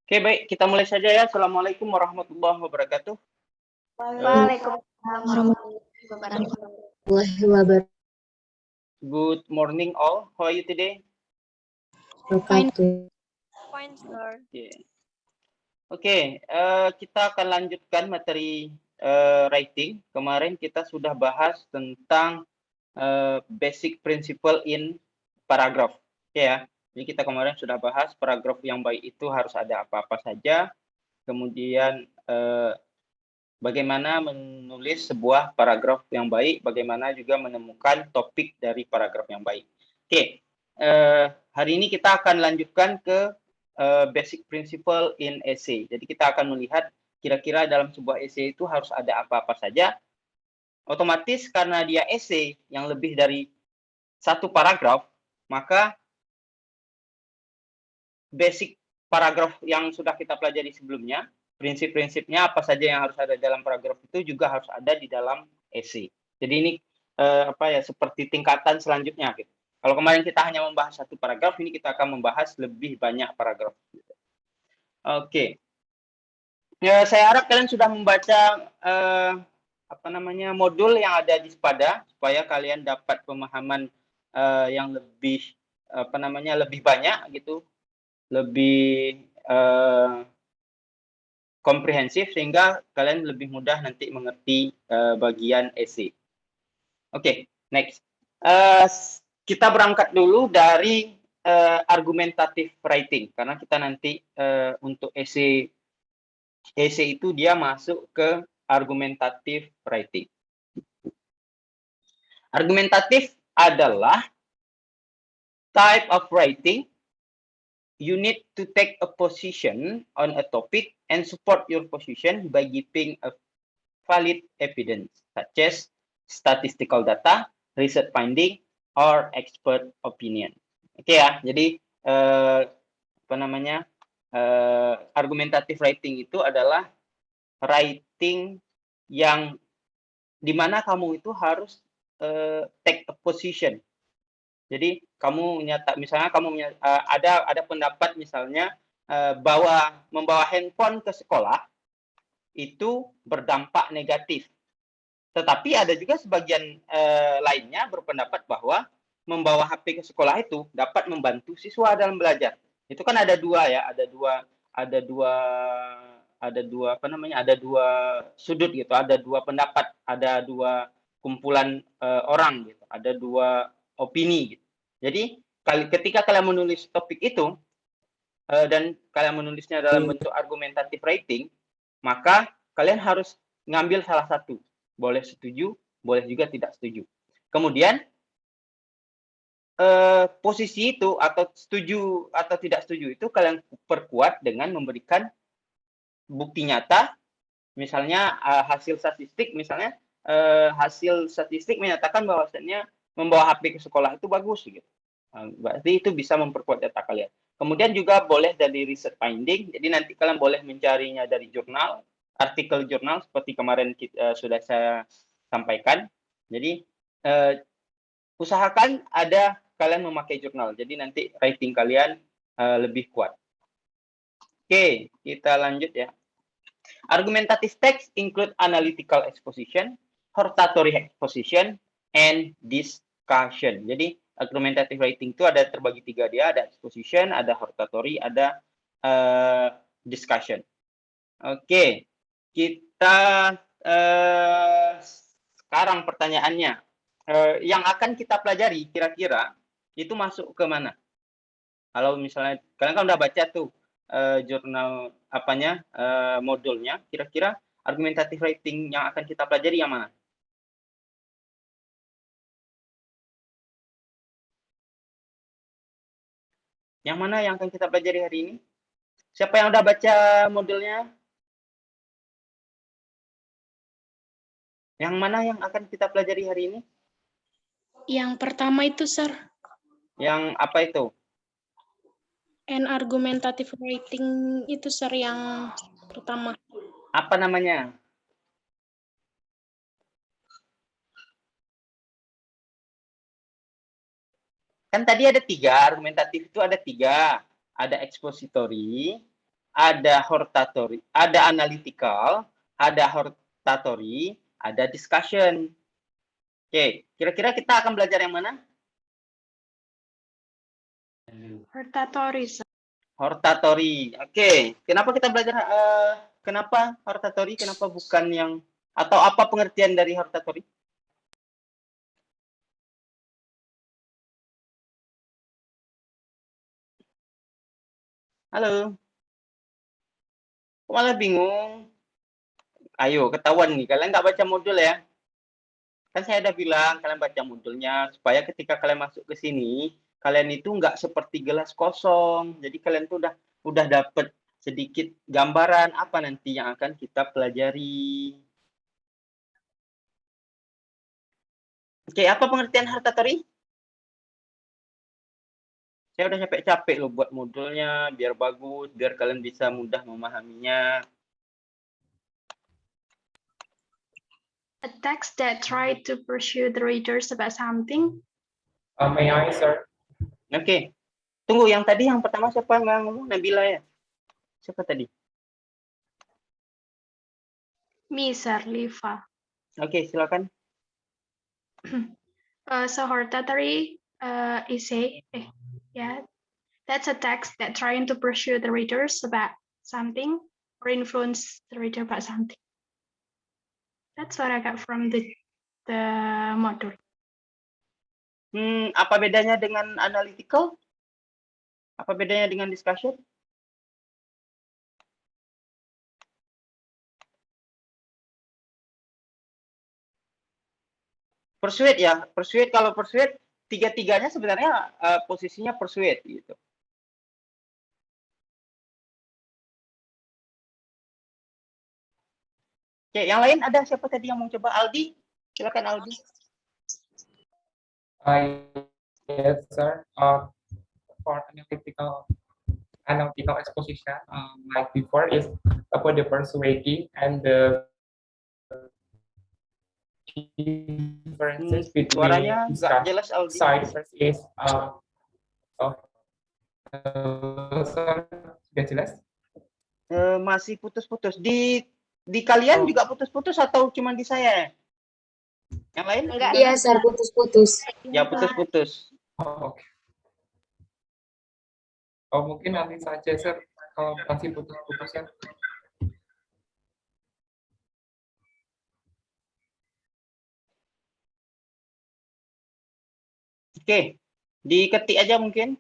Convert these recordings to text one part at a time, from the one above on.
Oke, baik. Kita mulai saja ya. Assalamualaikum warahmatullahi wabarakatuh. Waalaikumsalam warahmatullahi wabarakatuh. Good morning all. How are you today? Fine, Oke, sir. kita akan lanjutkan materi writing. Kemarin kita sudah bahas tentang basic principle in paragraph. Ya, jadi kita kemarin sudah bahas paragraf yang baik itu harus ada apa-apa saja. Kemudian bagaimana menulis sebuah paragraf yang baik, bagaimana juga menemukan topik dari paragraf yang baik. Oke, hari ini kita akan lanjutkan ke basic principle in essay. Jadi kita akan melihat kira-kira dalam sebuah essay itu harus ada apa-apa saja. Otomatis karena dia essay yang lebih dari satu paragraf, maka basic paragraf yang sudah kita pelajari sebelumnya, prinsip-prinsipnya apa saja yang harus ada dalam paragraf itu juga harus ada di dalam essay. Jadi ini seperti tingkatan selanjutnya gitu. Kalau kemarin kita hanya membahas satu paragraf, ini kita akan membahas lebih banyak paragraf. Oke. Ya, saya harap kalian sudah membaca modul yang ada di Spada supaya kalian dapat pemahaman yang lebih lebih banyak gitu, lebih komprehensif sehingga kalian lebih mudah nanti mengerti bagian essay. Oke, next. Kita berangkat dulu dari argumentative writing karena kita nanti untuk essay itu dia masuk ke argumentative writing. Argumentatif adalah type of writing you need to take a position on a topic and support your position by giving a valid evidence such as statistical data, research finding, or expert opinion. Oke ya, jadi argumentative writing itu adalah writing yang dimana kamu itu harus take a position. Jadi kamu misalnya ada pendapat misalnya membawa handphone ke sekolah itu berdampak negatif. Tetapi ada juga sebagian lainnya berpendapat bahwa membawa HP ke sekolah itu dapat membantu siswa dalam belajar. Itu kan ada dua ya, ada dua sudut gitu, ada dua pendapat, ada dua kumpulan orang gitu, ada dua opini gitu. Jadi ketika kalian menulis topik itu dan kalian menulisnya dalam bentuk argumentative writing, maka kalian harus ngambil salah satu. Boleh setuju, boleh juga tidak setuju. Kemudian posisi itu atau setuju atau tidak setuju itu kalian perkuat dengan memberikan bukti nyata, misalnya hasil statistik, misalnya hasil statistik menyatakan bahwasannya membawa HP ke sekolah itu bagus gitu. Berarti itu bisa memperkuat data kalian. Kemudian juga boleh dari research finding, jadi nanti kalian boleh mencarinya dari jurnal, artikel jurnal seperti kemarin sudah saya sampaikan. Jadi usahakan kalian memakai jurnal, jadi nanti writing kalian lebih kuat. Oke, kita lanjut ya. Argumentative text include analytical exposition, hortatory exposition, and discussion. Jadi argumentative writing itu ada terbagi tiga dia, ada exposition, ada hortatory, ada discussion. Oke, kita sekarang pertanyaannya, yang akan kita pelajari kira-kira itu masuk ke mana? Kalau misalnya kalian kan udah baca tuh jurnal modulnya, kira-kira argumentative writing yang akan kita pelajari yang mana? Yang mana yang akan kita pelajari hari ini? Siapa yang udah baca modulnya? Yang mana yang akan kita pelajari hari ini? Yang pertama itu, Sir. Yang apa itu? And argumentative writing itu, Sir, yang pertama. Apa namanya? Kan tadi ada tiga, argumentatif itu ada tiga. Ada expository, ada hortatory, ada analytical, ada hortatory, ada discussion. Oke, kira-kira kita akan belajar yang mana? Hortatory, sir. Hortatory. Oke, kenapa kita belajar kenapa hortatory? Kenapa bukan yang atau apa pengertian dari hortatory? Halo. Kok malah bingung? Ayo, ketahuan nih. Kalian nggak baca modul ya? Kan saya udah bilang, kalian baca modulnya. Supaya ketika kalian masuk ke sini, kalian itu nggak seperti gelas kosong. Jadi kalian tuh udah dapet sedikit gambaran apa nanti yang akan kita pelajari. Oke, apa pengertian hortatory? Saya udah capek-capek loh buat modulnya, biar bagus, biar kalian bisa mudah memahaminya. A text that try to pursue the readers about something. May I, sir? Oke. Tunggu, yang tadi yang pertama siapa yang ngomong? Nabila ya? Siapa tadi? Me, sir, Liva. Oke, silakan. So hortatory that's a text that trying to pursue the readers about something or influence the reader about something. That's what I got from the module. Apa bedanya dengan analytical? Apa bedanya dengan discussion? Persuade ya, persuade, kalau persuade tiga-tiganya sebenarnya posisinya persuade gitu. Oke, yang lain ada siapa tadi yang mau coba? Aldi, silakan Aldi. Yes, sir. For analytical exposition, like before, is about the persuading and the differences between Suaranya nggak jelas Aldi. side versus sir, sudah jelas? Masih putus-putus. Di kalian juga putus-putus atau cuma di saya? Yang lain? Enggak. Iya, sir, putus-putus. Ya, putus-putus. Oh, oke. Oh, mungkin nanti saja, sir, kalau masih putus-putus ya. Oke, diketik aja mungkin.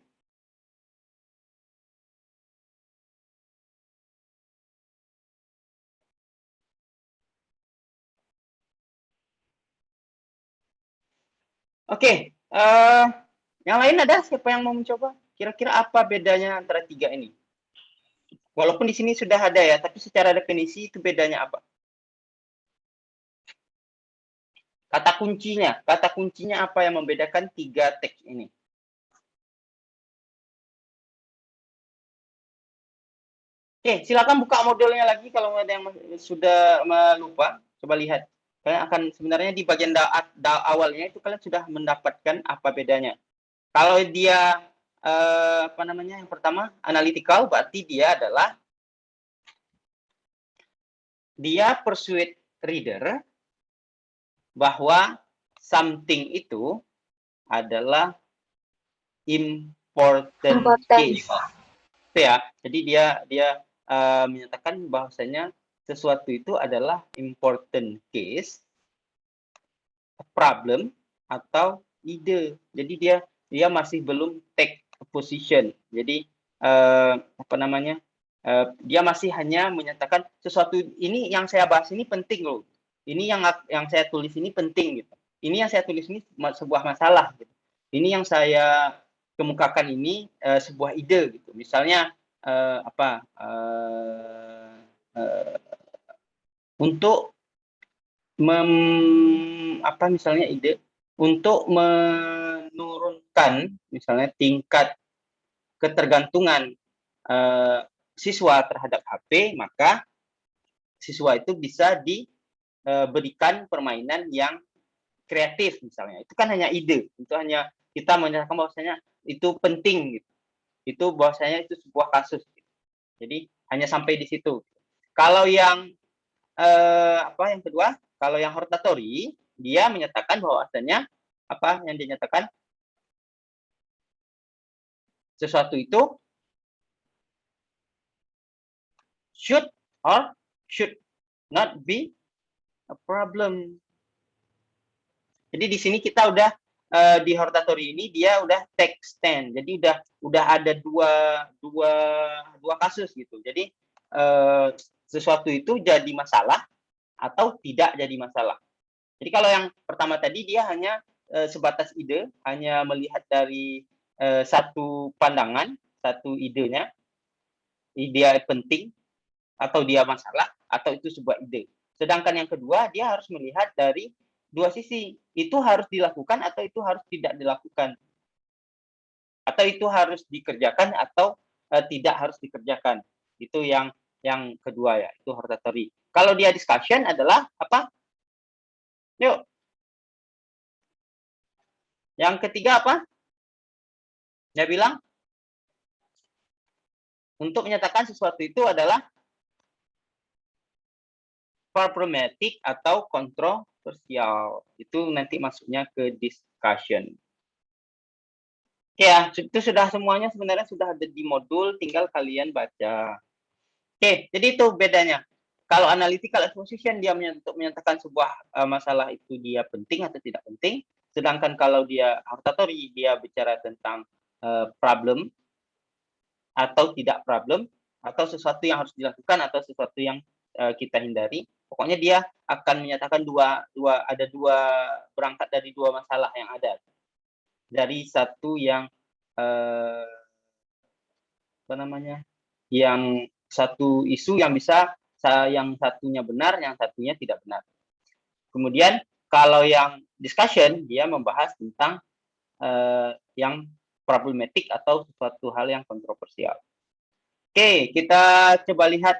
Oke, yang lain ada? Siapa yang mau mencoba? Kira-kira apa bedanya antara tiga ini? Walaupun di sini sudah ada ya, tapi secara definisi itu bedanya apa? Kata kuncinya apa yang membedakan tiga teks ini? Oke, silakan buka modulnya lagi kalau ada yang sudah lupa. Coba lihat. Kalian akan sebenarnya di bagian awalnya itu kalian sudah mendapatkan apa bedanya. Kalau dia yang pertama analytical, berarti dia adalah dia persuade reader bahwa something itu adalah important case. Ya, jadi dia menyatakan bahwasanya sesuatu itu adalah important case, problem atau ide. Jadi dia masih belum take a position. Jadi dia masih hanya menyatakan sesuatu ini yang saya bahas ini penting loh. Ini yang saya tulis ini penting gitu. Ini yang saya tulis ini sebuah masalah gitu. Ini yang saya kemukakan ini sebuah ide gitu. Misalnya untuk misalnya ide untuk menurunkan misalnya tingkat ketergantungan siswa terhadap HP, maka siswa itu bisa diberikan permainan yang kreatif misalnya. Itu kan hanya ide, itu hanya kita menyatakan bahwasanya itu penting gitu. Itu bahwasanya itu sebuah kasus. Jadi hanya sampai di situ. Kalau yang yang kedua, kalau yang hortatory, dia menyatakan bahwasanya apa yang dinyatakan sesuatu itu should or should not be a problem. Jadi di sini kita udah di hortatory ini dia udah take stand. Jadi udah ada dua kasus gitu. Jadi sesuatu itu jadi masalah atau tidak jadi masalah. Jadi kalau yang pertama tadi dia hanya sebatas ide, hanya melihat dari satu pandangan, satu idenya, ide penting atau dia masalah atau itu sebuah ide. Sedangkan yang kedua dia harus melihat dari dua sisi, itu harus dilakukan atau itu harus tidak dilakukan, atau itu harus dikerjakan atau tidak harus dikerjakan. Itu yang kedua ya, itu hortatory. Kalau dia discussion adalah apa? Yuk. Yang ketiga apa? Dia bilang untuk menyatakan sesuatu itu adalah problematic atau kontroversial. Itu nanti masuknya ke discussion. Ya, itu sudah semuanya sebenarnya sudah ada di modul, tinggal kalian baca. Oke, jadi itu bedanya. Kalau analytical exposition dia menyatakan sebuah masalah itu dia penting atau tidak penting, sedangkan kalau dia hortatory dia bicara tentang problem atau tidak problem, atau sesuatu yang harus dilakukan atau sesuatu yang kita hindari. Pokoknya dia akan menyatakan ada dua berangkat dari dua masalah yang ada. Dari satu yang yang satu isu yang bisa yang satunya benar, yang satunya tidak benar. Kemudian kalau yang discussion dia membahas tentang yang problematik atau suatu hal yang kontroversial. Oke, kita coba lihat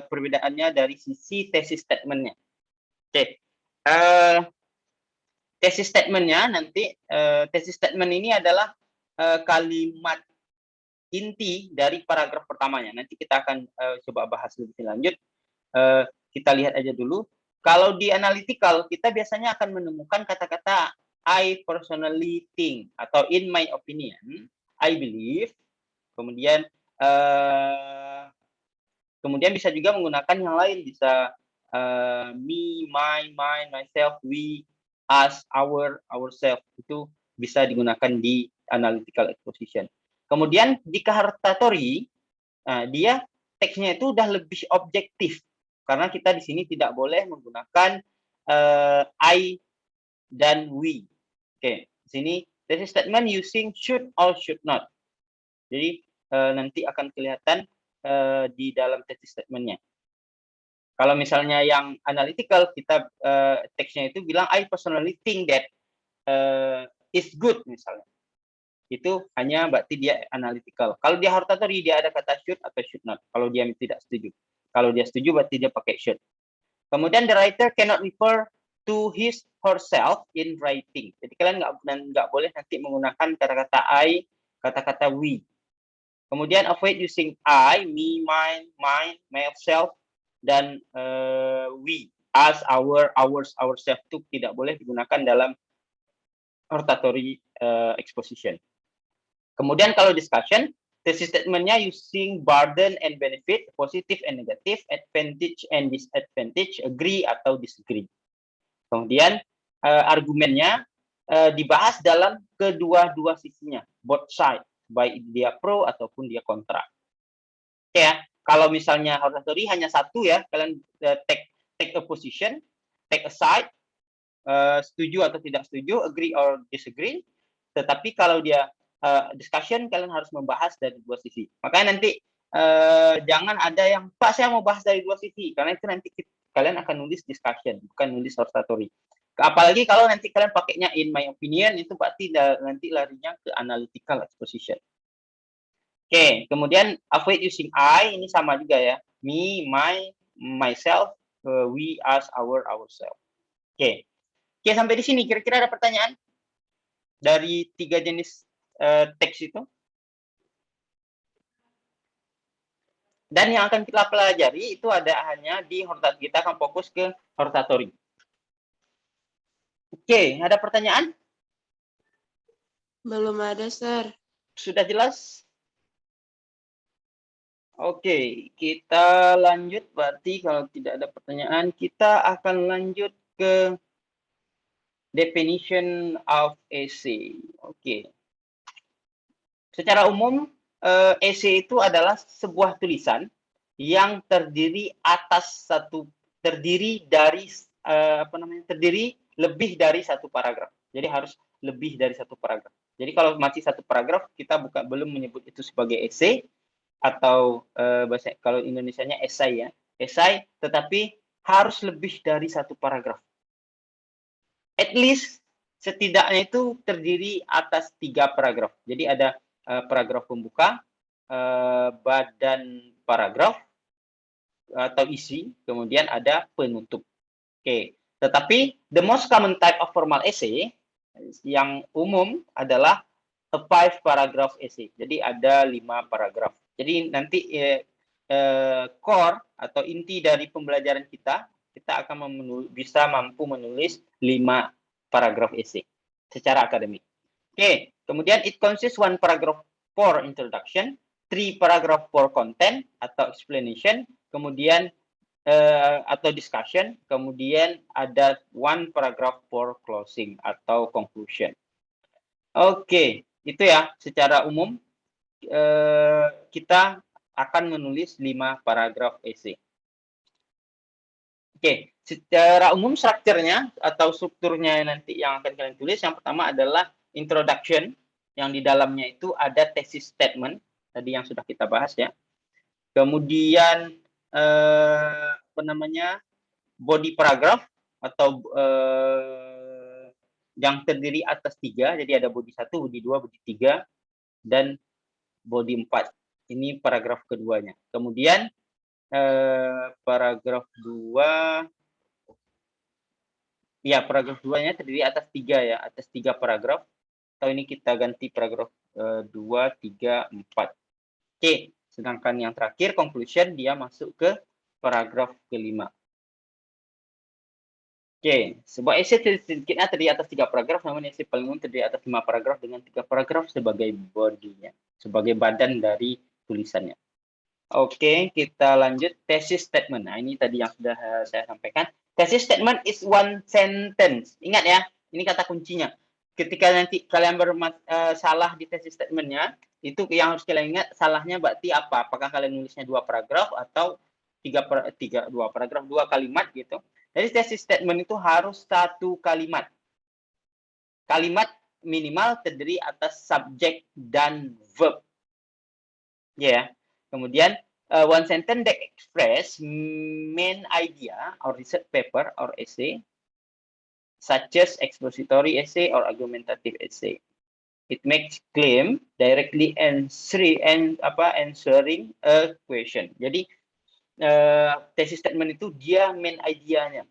perbedaannya dari sisi thesis statement-nya. Oke, thesis statement-nya nanti, thesis statement ini adalah kalimat inti dari paragraf pertamanya. Nanti kita akan coba bahas lebih lanjut. Kita lihat aja dulu. Kalau di analytical, kita biasanya akan menemukan kata-kata I personally think atau in my opinion, I believe. Kemudian bisa juga menggunakan yang lain, bisa me, my, mine, myself, we, us, ourselves. Itu bisa digunakan di analytical exposition. Kemudian di hortatory, dia teksnya itu udah lebih objektif karena kita di sini tidak boleh menggunakan I dan we. Oke, di sini thesis statement using should or should not. Jadi nanti akan kelihatan di dalam thesis statement-nya. Kalau misalnya yang analytical, kita teksnya itu bilang I personally think that is good misalnya. Itu hanya berarti dia analytical. Kalau dia hortatory dia ada kata should atau should not. Kalau dia tidak setuju. Kalau dia setuju berarti dia pakai should. Kemudian the writer cannot refer to his herself in writing. Jadi kalian nggak boleh nanti menggunakan kata-kata I, kata-kata we. Kemudian avoid using I, me, mine, myself, dan we, us, ours, ourselves itu tidak boleh digunakan dalam hortatory exposition. Kemudian kalau discussion, thesis statement-nya using burden and benefit, positive and negative, advantage and disadvantage, agree atau disagree. Kemudian argumennya dibahas dalam kedua-dua sisinya, both side, baik dia pro ataupun dia kontra. Oke ya, kalau misalnya hortatory hanya satu ya, kalian take a position, take a side, setuju atau tidak setuju, agree or disagree. Tetapi kalau dia discussion, kalian harus membahas dari dua sisi. Makanya nanti jangan ada yang Pak saya mau bahas dari dua sisi, karena itu nanti kalian akan nulis discussion, bukan nulis hortatory. Apalagi kalau nanti kalian pakainya in my opinion, itu berarti nanti larinya ke analytical exposition. Oke, kemudian avoid using I, ini sama juga ya. Me, my, myself, we, us, ourselves. Oke, sampai di sini kira-kira ada pertanyaan dari 3 jenis teks itu? Dan yang akan kita pelajari itu hanya di hortatory. Kita akan fokus ke hortatory. Oke, ada pertanyaan? Belum ada, Sir. Sudah jelas? Oke, kita lanjut. Berarti kalau tidak ada pertanyaan, kita akan lanjut ke definition of essay. Oke. Secara umum, essay itu adalah sebuah tulisan yang terdiri terdiri lebih dari satu paragraf. Jadi harus lebih dari satu paragraf. Jadi kalau masih satu paragraf, kita belum menyebut itu sebagai essay atau bahasa kalau Indonesianya esai ya, esai, tetapi harus lebih dari satu paragraf. At least setidaknya itu terdiri atas 3 paragraf. Jadi ada paragraf pembuka, badan paragraf atau isi, kemudian ada penutup. Oke, tetapi the most common type of formal essay yang umum adalah a 5 paragraph essay. Jadi ada 5 paragraf. Jadi nanti core atau inti dari pembelajaran kita akan bisa mampu menulis 5 paragraf essay secara akademik. Oke, kemudian it consists 1 paragraph for introduction, 3 paragraph for content atau explanation, kemudian atau discussion, kemudian ada 1 paragraph for closing atau conclusion. Oke, itu ya secara umum kita akan menulis 5 paragraf essay. Oke, secara umum strukturnya atau strukturnya nanti yang akan kalian tulis, yang pertama adalah introduction, yang di dalamnya itu ada thesis statement, tadi yang sudah kita bahas ya. Kemudian body paragraph atau yang terdiri atas 3, jadi ada body 1, body 2, body 3, dan body 4. Ini paragraf keduanya. Kemudian paragraf 2, ya paragraf 2-nya terdiri atas 3 ya, atas 3 paragraf. Atau ini kita ganti paragraf 2, 3, 4. Oke, sedangkan yang terakhir conclusion dia masuk ke paragraf kelima. Oke, sebuah essay sedikitnya terdiri atas 3 paragraf, namun essay paling umum terdiri atas 5 paragraf dengan 3 paragraf sebagai body-nya, sebagai badan dari tulisannya. Oke, kita lanjut thesis statement. Nah, ini tadi yang sudah saya sampaikan. Thesis statement is 1 sentence. Ingat ya, ini kata kuncinya. Ketika nanti kalian salah di thesis statement-nya, itu yang harus kalian ingat, salahnya berarti apa? Apakah kalian nulisnya 2 paragraf atau 2 paragraf, 2 kalimat gitu. Jadi thesis statement itu harus 1 kalimat. Kalimat minimal terdiri atas subjek dan verb. Ya. Yeah. Kemudian 1 sentence that express main idea or research paper or essay, such as expository essay or argumentative essay. It makes claim directly answering a question. Jadi thesis statement itu dia main idea-nya.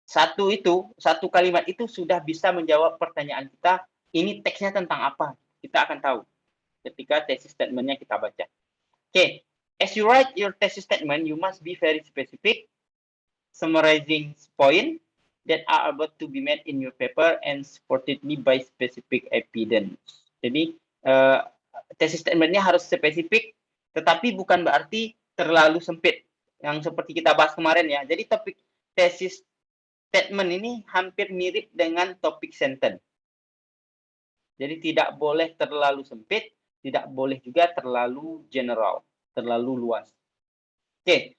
Satu kalimat itu sudah bisa menjawab pertanyaan kita, ini teksnya tentang apa? Kita akan tahu ketika thesis statement-nya kita baca. Oke, as you write your thesis statement, you must be very specific, summarizing point that are about to be made in your paper and supportedly by specific evidence. Jadi, thesis statement-nya harus spesifik, tetapi bukan berarti terlalu sempit, yang seperti kita bahas kemarin ya. Jadi topik thesis statement ini hampir mirip dengan topik sentence. Jadi tidak boleh terlalu sempit, tidak boleh juga terlalu general, terlalu luas. Oke.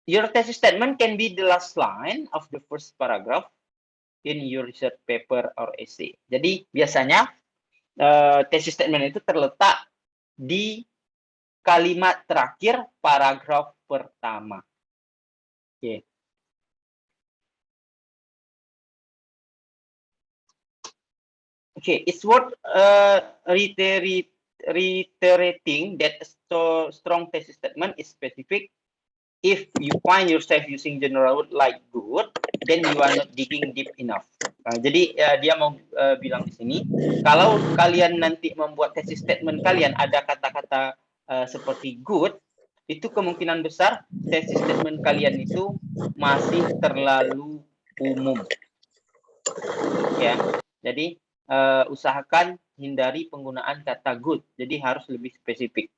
Your thesis statement can be the last line of the first paragraph in your research paper or essay. Jadi biasanya thesis statement itu terletak di kalimat terakhir paragraf pertama. Oke. Okay, it's worth reiterating that a strong thesis statement is specific. If you find yourself using general word like good, then you are not digging deep enough. Jadi dia mau bilang di sini, kalau kalian nanti membuat thesis statement kalian ada kata-kata seperti good, itu kemungkinan besar thesis statement kalian itu masih terlalu umum. Ya, jadi usahakan hindari penggunaan kata good. Jadi harus lebih spesifik.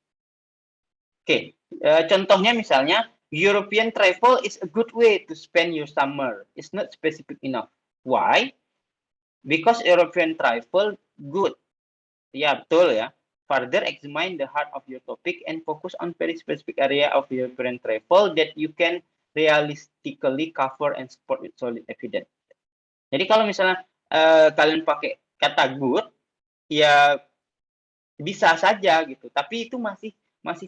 Oke, contohnya misalnya European travel is a good way to spend your summer. It's not specific enough. Why? Because European travel good. Ya, betul ya. Further examine the heart of your topic and focus on very specific area of European travel that you can realistically cover and support with solid evidence. Jadi kalau misalnya kalian pakai kata good, ya bisa saja gitu. Tapi itu masih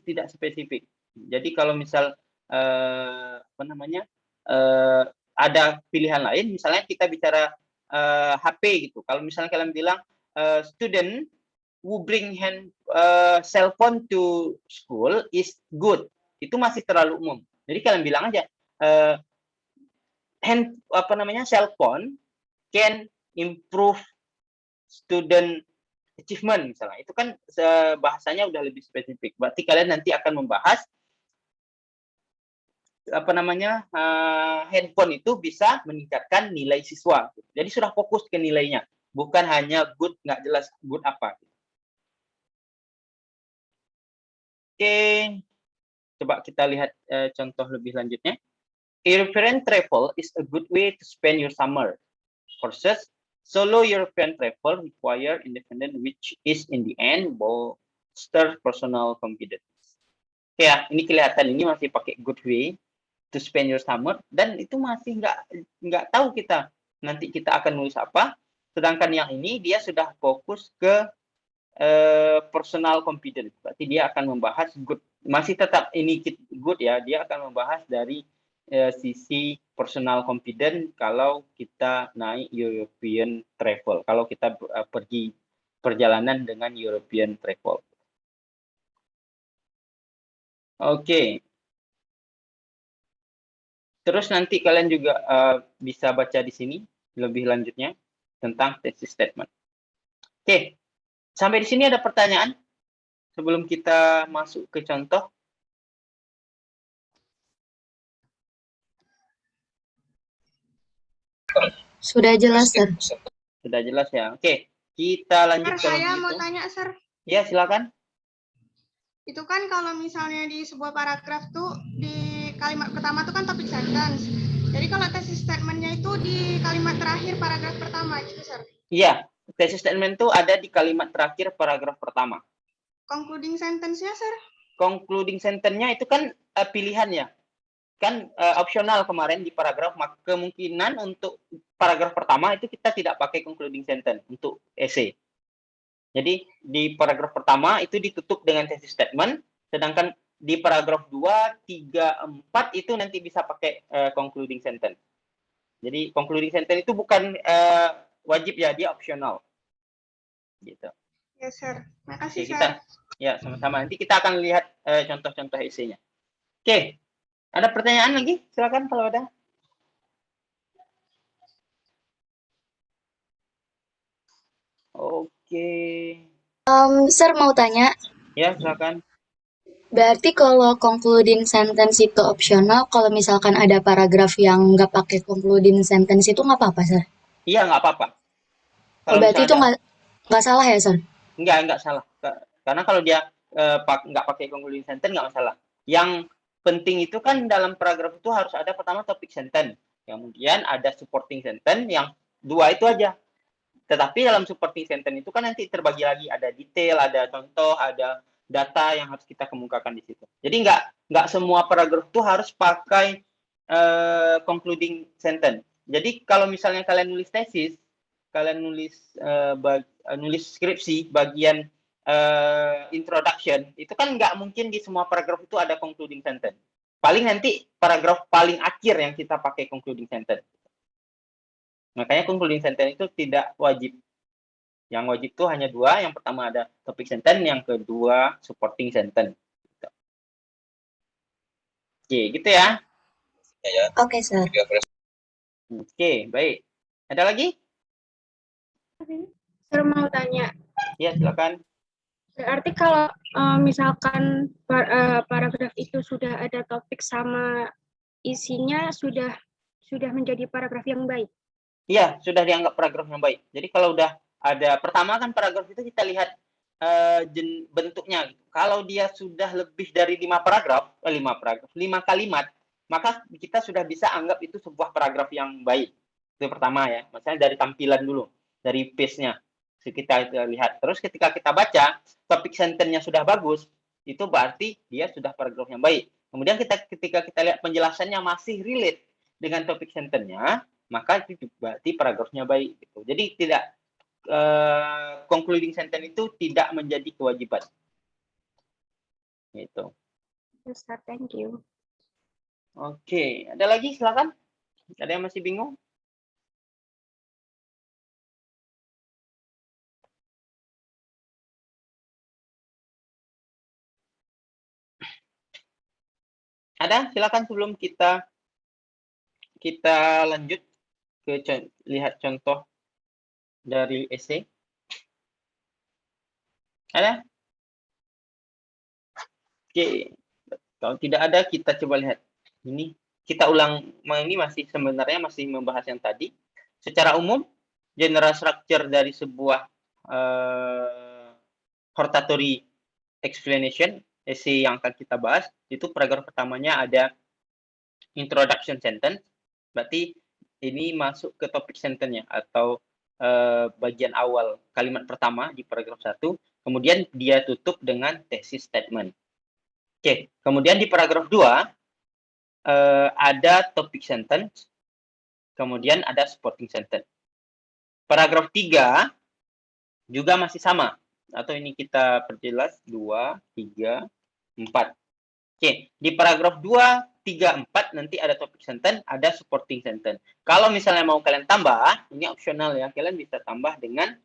tidak spesifik. Jadi kalau misal ada pilihan lain, misalnya kita bicara HP gitu. Kalau misalnya kalian bilang student who bring cell phone to school is good, itu masih terlalu umum. Jadi kalian bilang aja cell phone can improve student achievement misalnya. Itu kan bahasanya udah lebih spesifik. Berarti kalian nanti akan membahas handphone itu bisa meningkatkan nilai siswa. Jadi sudah fokus ke nilainya, bukan hanya good, nggak jelas good apa. Oke, coba kita lihat contoh lebih lanjutnya. European travel is a good way to spend your summer. Versus solo European travel require independent, which is in the end bolster personal confidence. Ya, ini kelihatan ini masih pakai good way to spend your summer, dan itu masih nggak tahu kita nanti kita akan nulis apa. Sedangkan yang ini dia sudah fokus ke personal confidence, berarti dia akan membahas good, masih tetap ini good ya, dia akan membahas dari sisi personal confidence kalau kita naik European travel, kalau kita pergi perjalanan dengan European travel. Oke. Terus nanti kalian juga bisa baca di sini lebih lanjutnya tentang thesis statement. Oke. Sampai di sini ada pertanyaan sebelum kita masuk ke contoh? Sudah jelas, Sir. Sudah jelas ya. Oke, kita lanjut. Sir, saya mau tanya, Sir. Ya, silakan. Itu kan kalau misalnya di sebuah paragraf tuh di kalimat pertama tuh kan topik sentence. Jadi kalau thesis statement-nya itu di kalimat terakhir paragraf pertama gitu, Sir. Iya, thesis statement itu ada di kalimat terakhir paragraf pertama. Concluding sentence-nya, Sir? Concluding sentence-nya itu kan pilihan ya. Kan opsional kemarin di paragraf, maka kemungkinan untuk paragraf pertama itu kita tidak pakai concluding sentence untuk essay. Jadi di paragraf pertama itu ditutup dengan thesis statement, sedangkan di paragraf 2, 3, 4 itu nanti bisa pakai concluding sentence. Jadi concluding sentence itu bukan wajib ya, dia opsional. Gitu. Ya, Sir. Makasih, Oke, Sir. Ya, sama-sama. Nanti kita akan lihat contoh-contoh essay-nya. Oke. Ada pertanyaan lagi? Silakan kalau ada. Oke. Sir mau tanya. Ya, silakan. Berarti kalau concluding sentence itu opsional, kalau misalkan ada paragraf yang nggak pakai concluding sentence itu nggak apa-apa, Sir? Iya, nggak apa-apa. Berarti itu nggak salah ya, Sir? Nggak salah. Karena kalau dia nggak pakai concluding sentence nggak masalah. Yang penting itu kan dalam paragraf itu harus ada pertama topik sentence, kemudian ada supporting sentence, yang dua itu aja. Tetapi dalam supporting sentence itu kan nanti terbagi lagi, ada detail, ada contoh, ada data yang harus kita kemukakan di situ. Jadi nggak semua paragraf itu harus pakai concluding sentence. Jadi kalau misalnya kalian nulis tesis, kalian nulis skripsi bagian introduction, itu kan nggak mungkin di semua paragraf itu ada concluding sentence. Paling nanti paragraf paling akhir yang kita pakai concluding sentence. Makanya concluding sentence itu tidak wajib. Yang wajib itu hanya dua. Yang pertama ada topic sentence, yang kedua supporting sentence. Oke, gitu ya. Oke, Sir. Oke, baik. Ada lagi? Sir mau tanya. Ya, silakan. Berarti kalau misalkan paragraf itu sudah ada topik sama isinya sudah menjadi paragraf yang baik. Iya, sudah dianggap paragraf yang baik. Jadi kalau udah ada, pertama kan paragraf itu kita lihat bentuknya. Kalau dia sudah lebih dari 5 kalimat, maka kita sudah bisa anggap itu sebuah paragraf yang baik. Itu pertama ya. Misalnya dari tampilan dulu, dari pace-nya. Kita lihat. Terus ketika kita baca, topik sentence-nya sudah bagus, itu berarti dia sudah paragraf yang baik. Kemudian ketika kita lihat penjelasannya masih relate dengan topik sentence-nya, maka itu berarti paragrafnya baik. Gitu. Jadi tidak concluding sentence itu tidak menjadi kewajiban. Gitu. Yes, sir. Thank you. Oke, ada lagi silakan. Ada yang masih bingung? Ada? Silakan sebelum kita lanjut ke lihat contoh dari essay. Ada? Oke. Kalau tidak ada, kita coba lihat. Ini kita ulang, ini sebenarnya masih membahas yang tadi. Secara umum, general structure dari sebuah hortatory explanation, essay yang akan kita bahas, itu paragraf pertamanya ada introduction sentence, berarti ini masuk ke topik sentence-nya, atau bagian awal kalimat pertama di paragraf 1, kemudian dia tutup dengan thesis statement. Oke, kemudian di paragraf 2, ada topik sentence, kemudian ada supporting sentence. Paragraf 3 juga masih sama, atau ini kita perjelas 2, 3, 4. Oke, di paragraf 2, 3, 4 nanti ada topik sentence, ada supporting sentence. Kalau misalnya mau kalian tambah, ini opsional ya, kalian bisa tambah dengan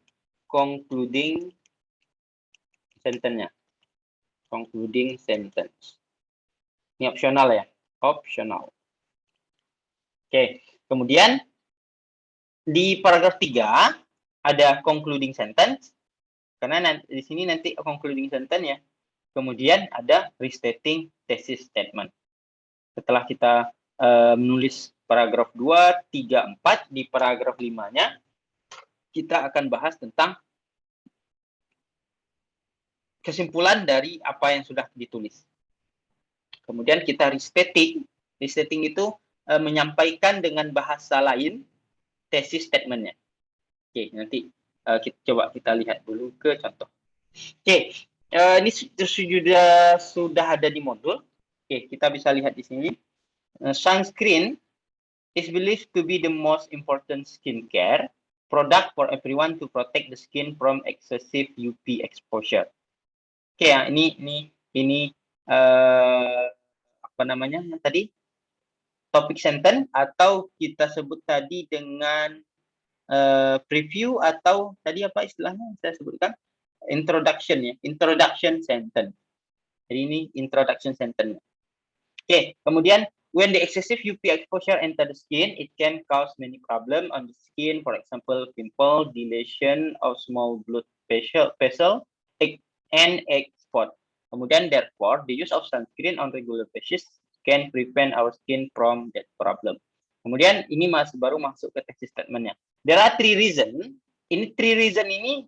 concluding sentence-nya. Concluding sentence. Ini opsional ya, opsional. Oke, kemudian di paragraf 3 ada concluding sentence, karena di sini nanti concluding sentence ya. Kemudian ada restating thesis statement. Setelah kita menulis paragraf 2, 3, 4, di paragraf 5-nya kita akan bahas tentang kesimpulan dari apa yang sudah ditulis. Kemudian kita restating. Restating itu menyampaikan dengan bahasa lain thesis statement-nya. Oke, nanti kita lihat dulu ke contoh. Oke, ini sudah ada di modul. Oke, kita bisa lihat di sini. Sunscreen is believed to be the most important skincare product for everyone to protect the skin from excessive UV exposure. Oke, ya, ini apa namanya tadi? Topik sentence, atau kita sebut tadi dengan preview, atau tadi apa istilahnya saya sebutkan? Introduction ya, introduction sentence. Jadi ini introduction sentence. Oke, kemudian when the excessive UV exposure enter the skin, it can cause many problems on the skin, for example, pimple, dilation of small blood vessel, and egg spot. Kemudian therefore, the use of sunscreen on regular basis can prevent our skin from that problem. Kemudian ini baru masuk ke thesis statement-nya. There are 3 reasons. Ini 3 reason ini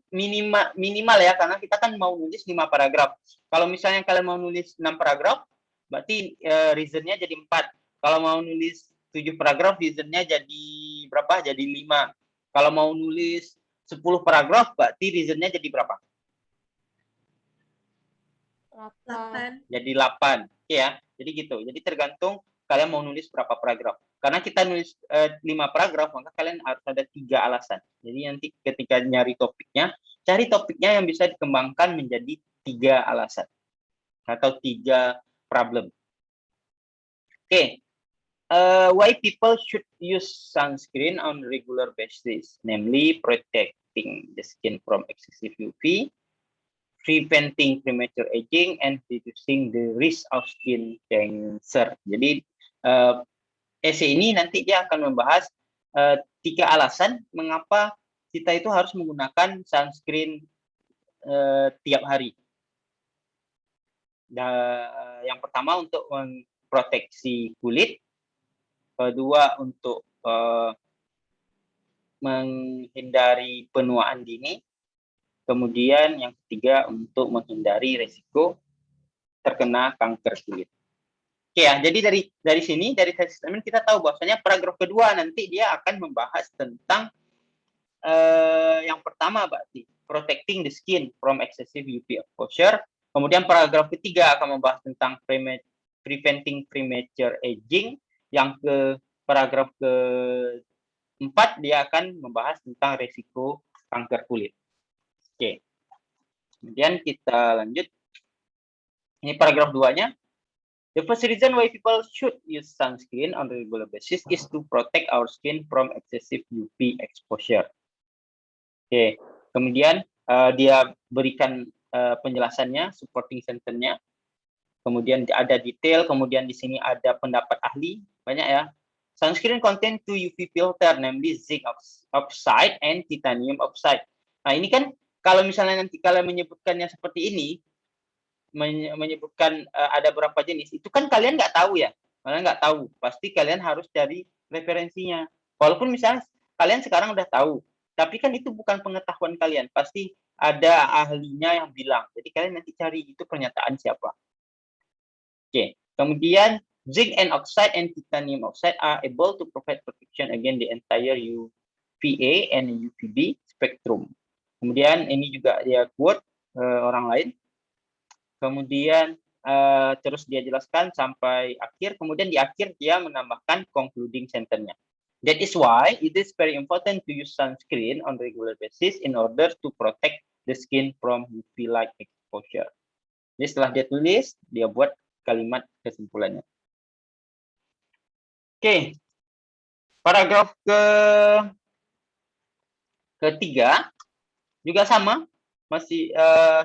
minimal ya, karena kita kan mau nulis 5 paragraf. Kalau misalnya kalian mau nulis 6 paragraf, berarti reason-nya jadi 4. Kalau mau nulis 7 paragraf, reason-nya jadi berapa? Jadi 5. Kalau mau nulis 10 paragraf, berarti reason-nya jadi berapa? 8. Jadi 8. Oke ya. Jadi gitu. Jadi tergantung kalian mau nulis berapa paragraf. Karena kita nulis 5 paragraf, maka kalian harus ada 3 alasan. Jadi nanti ketika nyari topiknya, cari topiknya yang bisa dikembangkan menjadi 3 alasan. Atau 3 problem. Oke. Why people should use sunscreen on regular basis, namely protecting the skin from excessive UV, preventing premature aging, and reducing the risk of skin cancer. Jadi essay ini nanti dia akan membahas 3 alasan mengapa kita itu harus menggunakan sunscreen tiap hari. Yang pertama untuk memproteksi kulit, kedua untuk menghindari penuaan dini, kemudian yang ketiga untuk menghindari resiko terkena kanker kulit. Oke ya, jadi dari sini dari tesis statement kita tahu bahwasanya paragraf kedua nanti dia akan membahas tentang yang pertama berarti protecting the skin from excessive UV exposure. Kemudian paragraf ketiga akan membahas tentang preventing premature aging. Yang ke paragraf keempat dia akan membahas tentang resiko kanker kulit. Oke. Kemudian kita lanjut. Ini paragraf 2-nya. The first reason why people should use sunscreen on a regular basis is to protect our skin from excessive UV exposure. Oke, kemudian dia berikan penjelasannya, supporting sentence-nya. Kemudian ada detail, kemudian di sini ada pendapat ahli, banyak ya. Sunscreen contain 2 UV filter, namely zinc oxide and titanium oxide. Nah, ini kan kalau misalnya nanti kalian menyebutkannya seperti ini, menyebutkan ada berapa jenis, itu kan kalian nggak tahu ya, kalian nggak tahu, pasti kalian harus cari referensinya. Walaupun misalnya kalian sekarang udah tahu, tapi kan itu bukan pengetahuan kalian, pasti ada ahlinya yang bilang, jadi kalian nanti cari itu pernyataan siapa. Oke, kemudian zinc and oxide and titanium oxide are able to provide protection against the entire UVA and UVB spectrum. Kemudian ini juga dia quote orang lain. Kemudian terus dia jelaskan sampai akhir, kemudian di akhir dia menambahkan concluding sentence-nya. That is why it is very important to use sunscreen on regular basis in order to protect the skin from UV light exposure. Jadi setelah dia tulis, dia buat kalimat kesimpulannya. Oke, paragraf ketiga juga sama, masih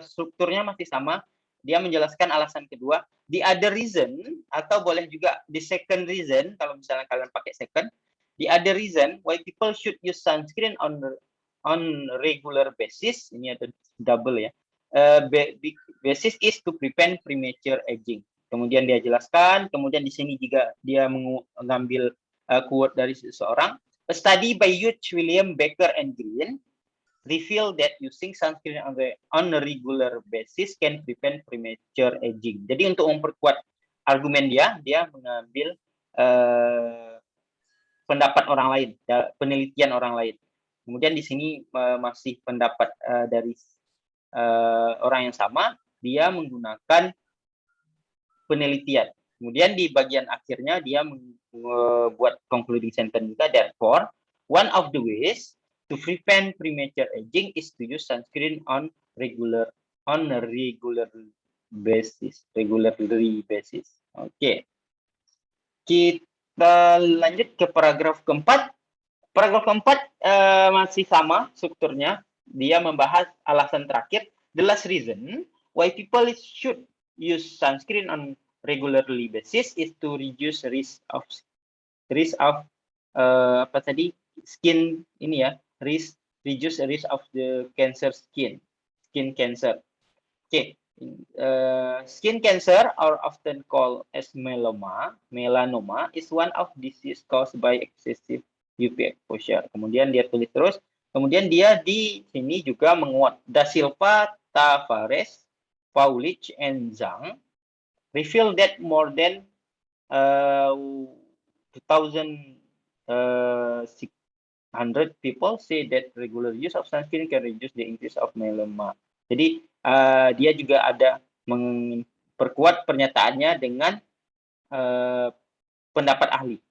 strukturnya masih sama. Dia menjelaskan alasan kedua, the other reason, atau boleh juga the second reason, kalau misalnya kalian pakai second, the other reason why people should use sunscreen on regular basis, ini ada double ya, basis is to prevent premature aging. Kemudian dia jelaskan, kemudian di sini juga dia mengambil quote dari seseorang, a study by Hugh William Baker and Green reveal that using sunscreen on a regular basis can prevent premature aging. Jadi untuk memperkuat argumen dia mengambil pendapat orang lain, penelitian orang lain. Kemudian di sini masih pendapat dari orang yang sama, dia menggunakan penelitian. Kemudian di bagian akhirnya dia membuat concluding sentence juga, therefore, one of the ways to prevent premature aging is to use sunscreen on a regular basis. Oke. Kita lanjut ke paragraf keempat. Paragraf keempat masih sama strukturnya. Dia membahas alasan terakhir. The last reason why people should use sunscreen on regularly basis is to reduce risk of skin ini ya. Reduce risk of the skin cancer. Okay. Skin cancer, or often called as melanoma, is one of disease caused by excessive UV exposure. Kemudian dia tulis terus. Kemudian dia di sini juga menguat. Da Silva, Tavares, Paulich, and Zhang reveal that more than 2,600 people say that regular use of sunscreen can reduce the increase of melanoma. Jadi dia juga ada memperkuat pernyataannya dengan pendapat ahli.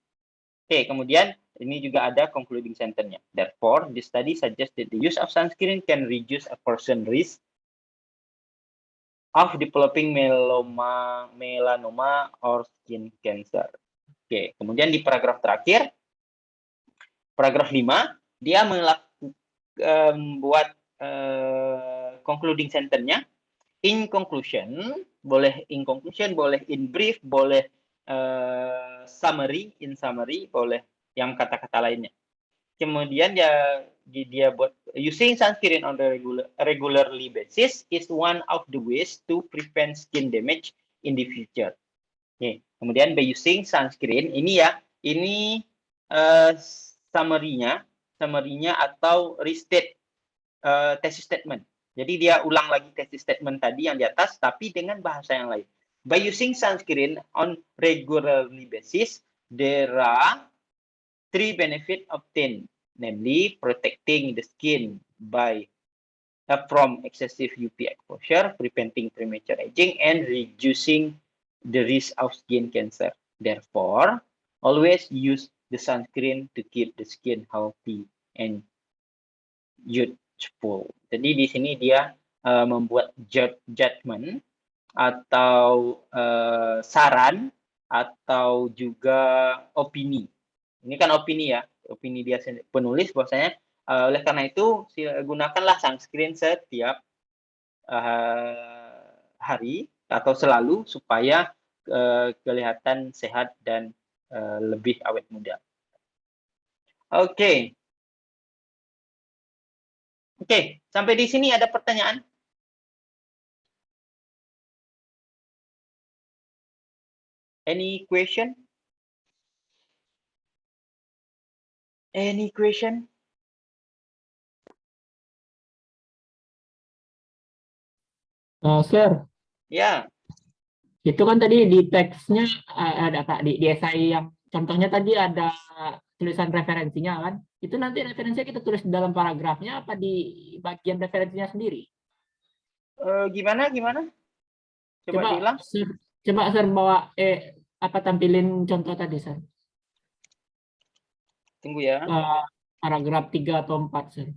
Oke, kemudian ini juga ada concluding sentence-nya. Therefore, the study suggests that the use of sunscreen can reduce a person's risk of developing melanoma or skin cancer. Oke, kemudian di paragraf terakhir, paragraf 5, dia membuat concluding sentence-nya. In conclusion, boleh in conclusion, boleh in brief, boleh summary, in summary, boleh yang kata-kata lainnya. Kemudian dia buat using sunscreen on a regularly basis is one of the ways to prevent skin damage in the future. Oke, kemudian by using sunscreen ini ya, ini summary-nya atau restate thesis statement. Jadi dia ulang lagi thesis statement tadi yang di atas, tapi dengan bahasa yang lain. By using sunscreen on regularly basis, there are 3 benefits obtained, namely protecting the skin from excessive UV exposure, preventing premature aging, and reducing the risk of skin cancer. Therefore, always use the sunscreen to keep the skin healthy and youthful. Jadi di sini dia membuat judgment atau saran atau juga opini. Ini kan opini ya, opini dia penulis bahwasanya oleh karena itu gunakanlah sunscreen setiap hari atau selalu supaya kelihatan sehat dan lebih awet muda. Oke, sampai di sini ada pertanyaan? Any question? Any question? Sir, Ya, itu kan tadi di teksnya ada Kak, di esai yang contohnya tadi ada tulisan referensinya kan? Itu nanti referensinya kita tulis di dalam paragrafnya apa di bagian referensinya sendiri? gimana? Coba diulang. Coba Sir bawa tampilin contoh tadi Sir. Tunggu ya. Paragraf 3 atau 4 Sir.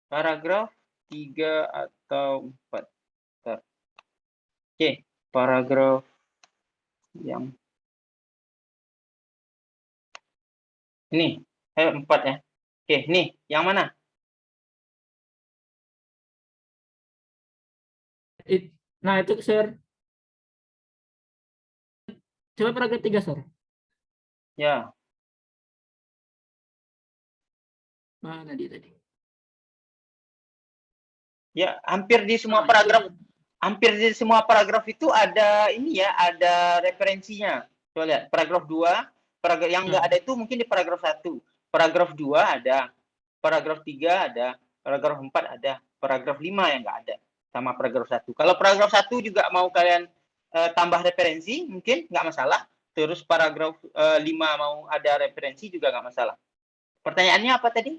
Paragraf 3 atau 4. Oke, paragraf yang ini, 4 ya. Oke, nih, yang mana? Nah, itu Sir. Coba paragraf 3 Sir. Ya. Mana dia tadi? Ya, hampir di semua paragraf itu ada ini ya, ada referensinya. Coba lihat, paragraf 2, paragraf yang enggak ada itu mungkin di paragraf 1. Paragraf 2 ada, paragraf 3 ada, paragraf 4 ada, paragraf 5 yang enggak ada sama paragraf 1. Kalau paragraf 1 juga mau kalian tambah referensi, mungkin enggak masalah. Terus paragraf 5 mau ada referensi juga enggak masalah. Pertanyaannya apa tadi?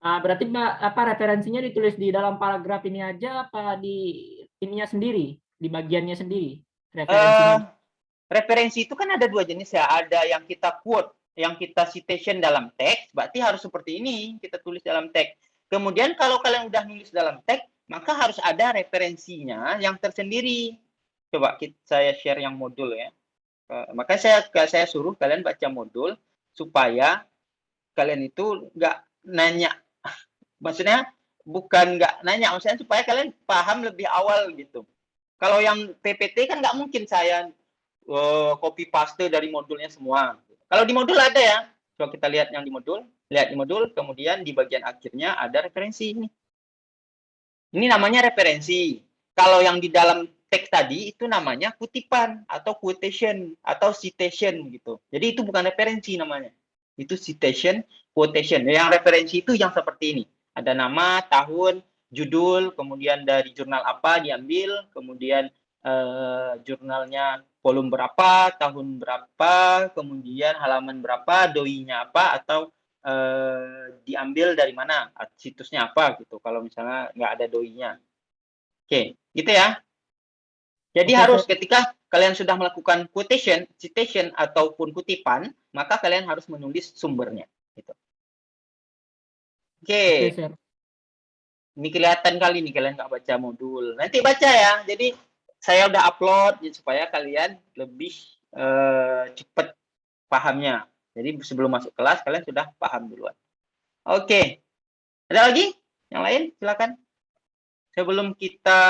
Berarti referensinya ditulis di dalam paragraf ini aja apa di ininya sendiri, di bagiannya sendiri? Referensi itu kan ada 2 jenis ya, ada yang kita quote, yang kita citation dalam teks, berarti harus seperti ini, kita tulis dalam teks. Kemudian kalau kalian udah nulis dalam teks, maka harus ada referensinya yang tersendiri. Coba saya share yang modul ya. Maka saya suruh kalian baca modul supaya kalian itu nggak nanya. Maksudnya bukan nggak nanya, maksudnya supaya kalian paham lebih awal gitu. Kalau yang PPT kan nggak mungkin saya copy paste dari modulnya semua. Kalau di modul ada ya. Coba kita lihat yang di modul. Lihat di modul, kemudian di bagian akhirnya ada referensi ini. Ini namanya referensi. Kalau yang di dalam teks tadi itu namanya kutipan atau quotation atau citation gitu. Jadi itu bukan referensi namanya. Itu citation, quotation. Yang referensi itu yang seperti ini. Ada nama, tahun, judul, kemudian dari jurnal apa diambil, kemudian jurnalnya volume berapa, tahun berapa, kemudian halaman berapa, doi-nya apa, atau diambil dari mana, situsnya apa gitu. Kalau misalnya nggak ada doi-nya. Oke, gitu ya. Jadi harus ketika kalian sudah melakukan quotation, citation, ataupun kutipan, maka kalian harus menulis sumbernya. Gitu. Oke. Ini kelihatan kali nih kalian nggak baca modul. Nanti baca ya. Jadi saya udah upload supaya kalian lebih cepat pahamnya. Jadi sebelum masuk kelas kalian sudah paham duluan. Oke. Ada lagi? Yang lain silakan. Sebelum kita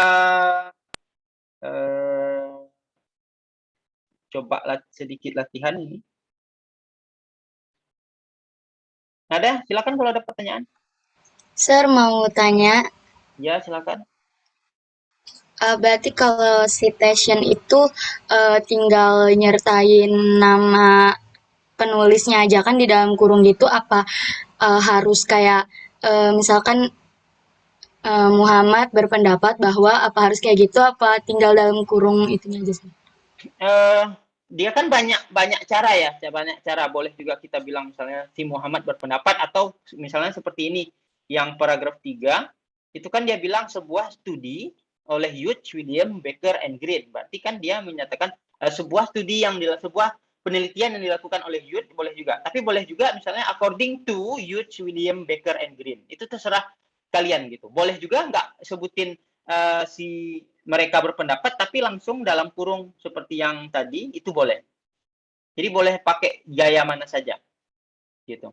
coba sedikit latihan ini. Ada? Silakan kalau ada pertanyaan. Sir, mau tanya, Ya, silakan. berarti kalau citation itu tinggal nyertain nama penulisnya aja kan di dalam kurung gitu, apa harus kayak misalkan Muhammad berpendapat bahwa, apa harus kayak gitu, apa tinggal dalam kurung itunya aja sih? Dia kan banyak cara ya, banyak cara. Boleh juga kita bilang misalnya si Muhammad berpendapat, atau misalnya seperti ini, yang paragraf 3, itu kan dia bilang sebuah studi oleh Hughes, William, Baker, and Green. Berarti kan dia menyatakan sebuah studi sebuah penelitian yang dilakukan oleh Hughes, boleh juga. Tapi boleh juga misalnya according to Hughes, William, Baker, and Green. Itu terserah kalian gitu. Boleh juga nggak sebutin si mereka berpendapat, tapi langsung dalam kurung seperti yang tadi, itu boleh. Jadi boleh pakai gaya mana saja, gitu.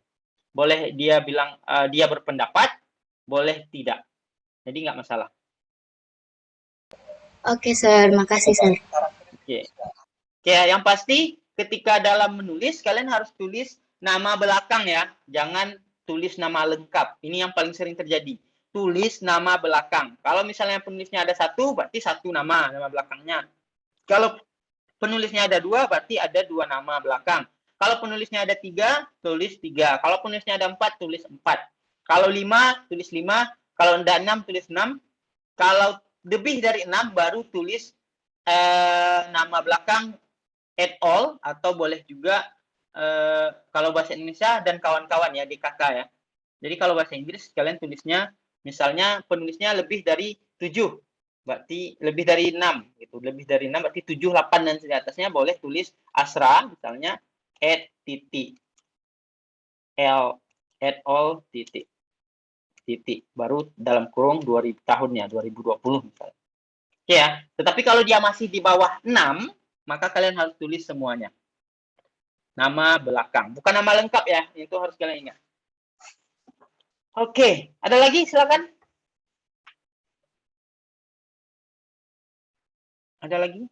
Boleh dia bilang dia berpendapat, boleh tidak. Jadi nggak masalah. Oke, Sir. Makasih, Sir. Oke. Oke, yang pasti ketika dalam menulis, kalian harus tulis nama belakang ya. Jangan tulis nama lengkap. Ini yang paling sering terjadi. Tulis nama belakang. Kalau misalnya penulisnya ada satu, berarti satu nama belakangnya. Kalau penulisnya ada dua, berarti ada dua nama belakang. Kalau penulisnya ada tiga, tulis tiga. Kalau penulisnya ada empat, tulis empat. Kalau lima, tulis lima. Kalau ada enam, tulis enam. Kalau lebih dari enam, baru tulis nama belakang at all, atau boleh juga kalau bahasa Indonesia dan kawan-kawan ya, DKK ya. Jadi kalau bahasa Inggris, kalian tulisnya, misalnya penulisnya lebih dari 7. Berarti lebih dari 6 gitu. Lebih dari 6 berarti 7, 8 dan di atasnya boleh tulis Asra misalnya at all titik baru dalam kurung 2000 tahunnya 2020 misalnya. Oke ya. Tetapi kalau dia masih di bawah 6, maka kalian harus tulis semuanya. Nama belakang, bukan nama lengkap ya. Itu harus kalian ingat. Oke, ada lagi silakan. Ada lagi?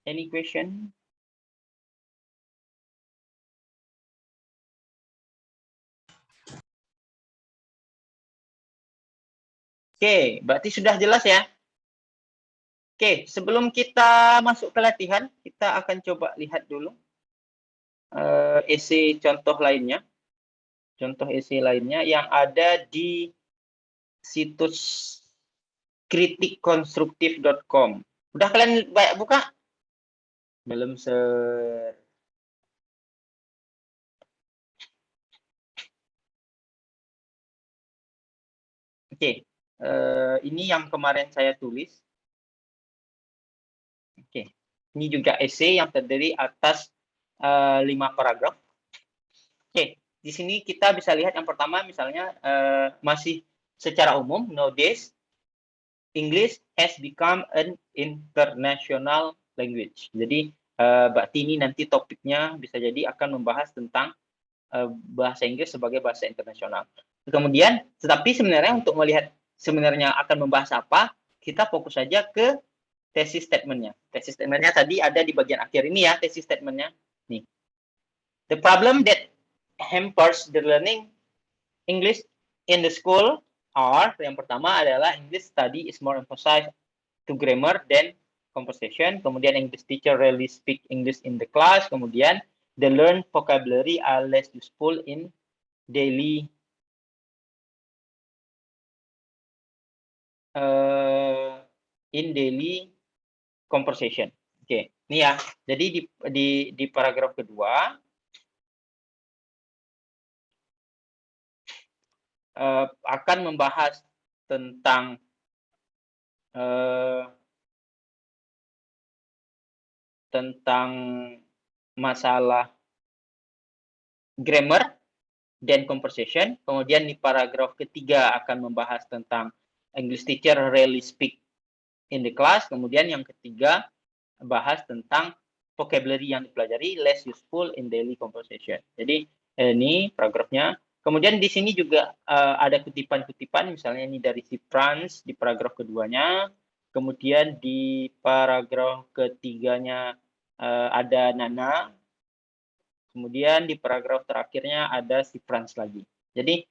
Any question? Oke, berarti sudah jelas ya. Oke, sebelum kita masuk ke latihan, kita akan coba lihat dulu esai contoh lainnya. Contoh esai lainnya yang ada di situs kritikkonstruktif.com. Udah kalian buka? Belum Oke, ini yang kemarin saya tulis. Oke, ini juga esai yang terdiri atas 5 paragraf. Oke, di sini kita bisa lihat yang pertama misalnya masih secara umum, nowadays English has become an international language. Jadi berarti ini nanti topiknya bisa jadi akan membahas tentang bahasa Inggris sebagai bahasa internasional. Kemudian, tetapi sebenarnya untuk melihat sebenarnya akan membahas apa, kita fokus saja ke tesis statement-nya. Tesis statement-nya tadi ada di bagian akhir ini ya, tesis statement-nya. Nih. The problem that hampers the learning English in the school are, yang pertama adalah English study is more emphasized to grammar than conversation. Kemudian English teacher rarely speak English in the class. Kemudian the learned vocabulary are less useful in daily conversation. Oke, ini ya. Jadi di paragraf kedua akan membahas tentang masalah grammar dan conversation. Kemudian di paragraf ketiga akan membahas tentang English teacher rarely speak in the class. Kemudian yang ketiga bahas tentang vocabulary yang dipelajari less useful in daily conversation. Jadi ini paragrafnya. Kemudian di sini juga ada kutipan-kutipan, misalnya ini dari si Franz di paragraf keduanya. Kemudian di paragraf ketiganya ada Nana. Kemudian di paragraf terakhirnya ada si Franz lagi. Jadi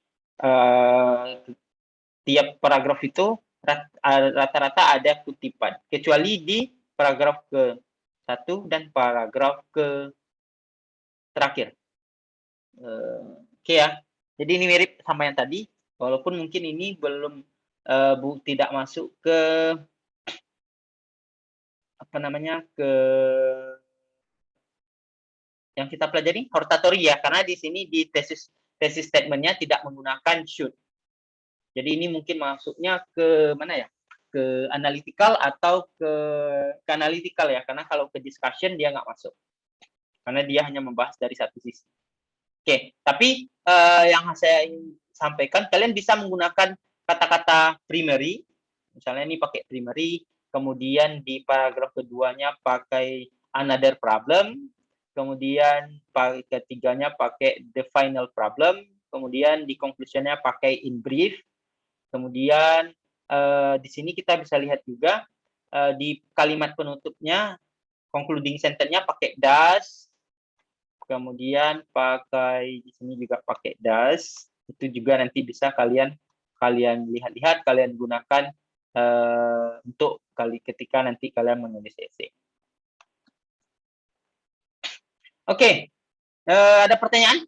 tiap paragraf itu rata-rata ada kutipan, kecuali di paragraf ke-1 dan paragraf ke terakhir. Oke ya. Jadi ini mirip sama yang tadi, walaupun mungkin ini belum tidak masuk ke apa namanya, ke yang kita pelajari hortatory ya, karena di sini di tesis statementnya tidak menggunakan should. Jadi ini mungkin masuknya ke mana ya? Ke analytical atau ke analytical ya, karena kalau ke discussion dia nggak masuk. Karena dia hanya membahas dari satu sisi. Oke, tapi yang saya ingin sampaikan, kalian bisa menggunakan kata-kata primary. Misalnya ini pakai primary, kemudian di paragraf keduanya pakai another problem, kemudian ketiganya pakai the final problem, kemudian di conclusionnya pakai in brief, kemudian di sini kita bisa lihat juga di kalimat penutupnya, concluding sentence-nya pakai does, kemudian pakai di sini juga pakai does. Itu juga nanti bisa kalian lihat-lihat, kalian gunakan untuk ketika nanti kalian menulis essay. Oke, ada pertanyaan?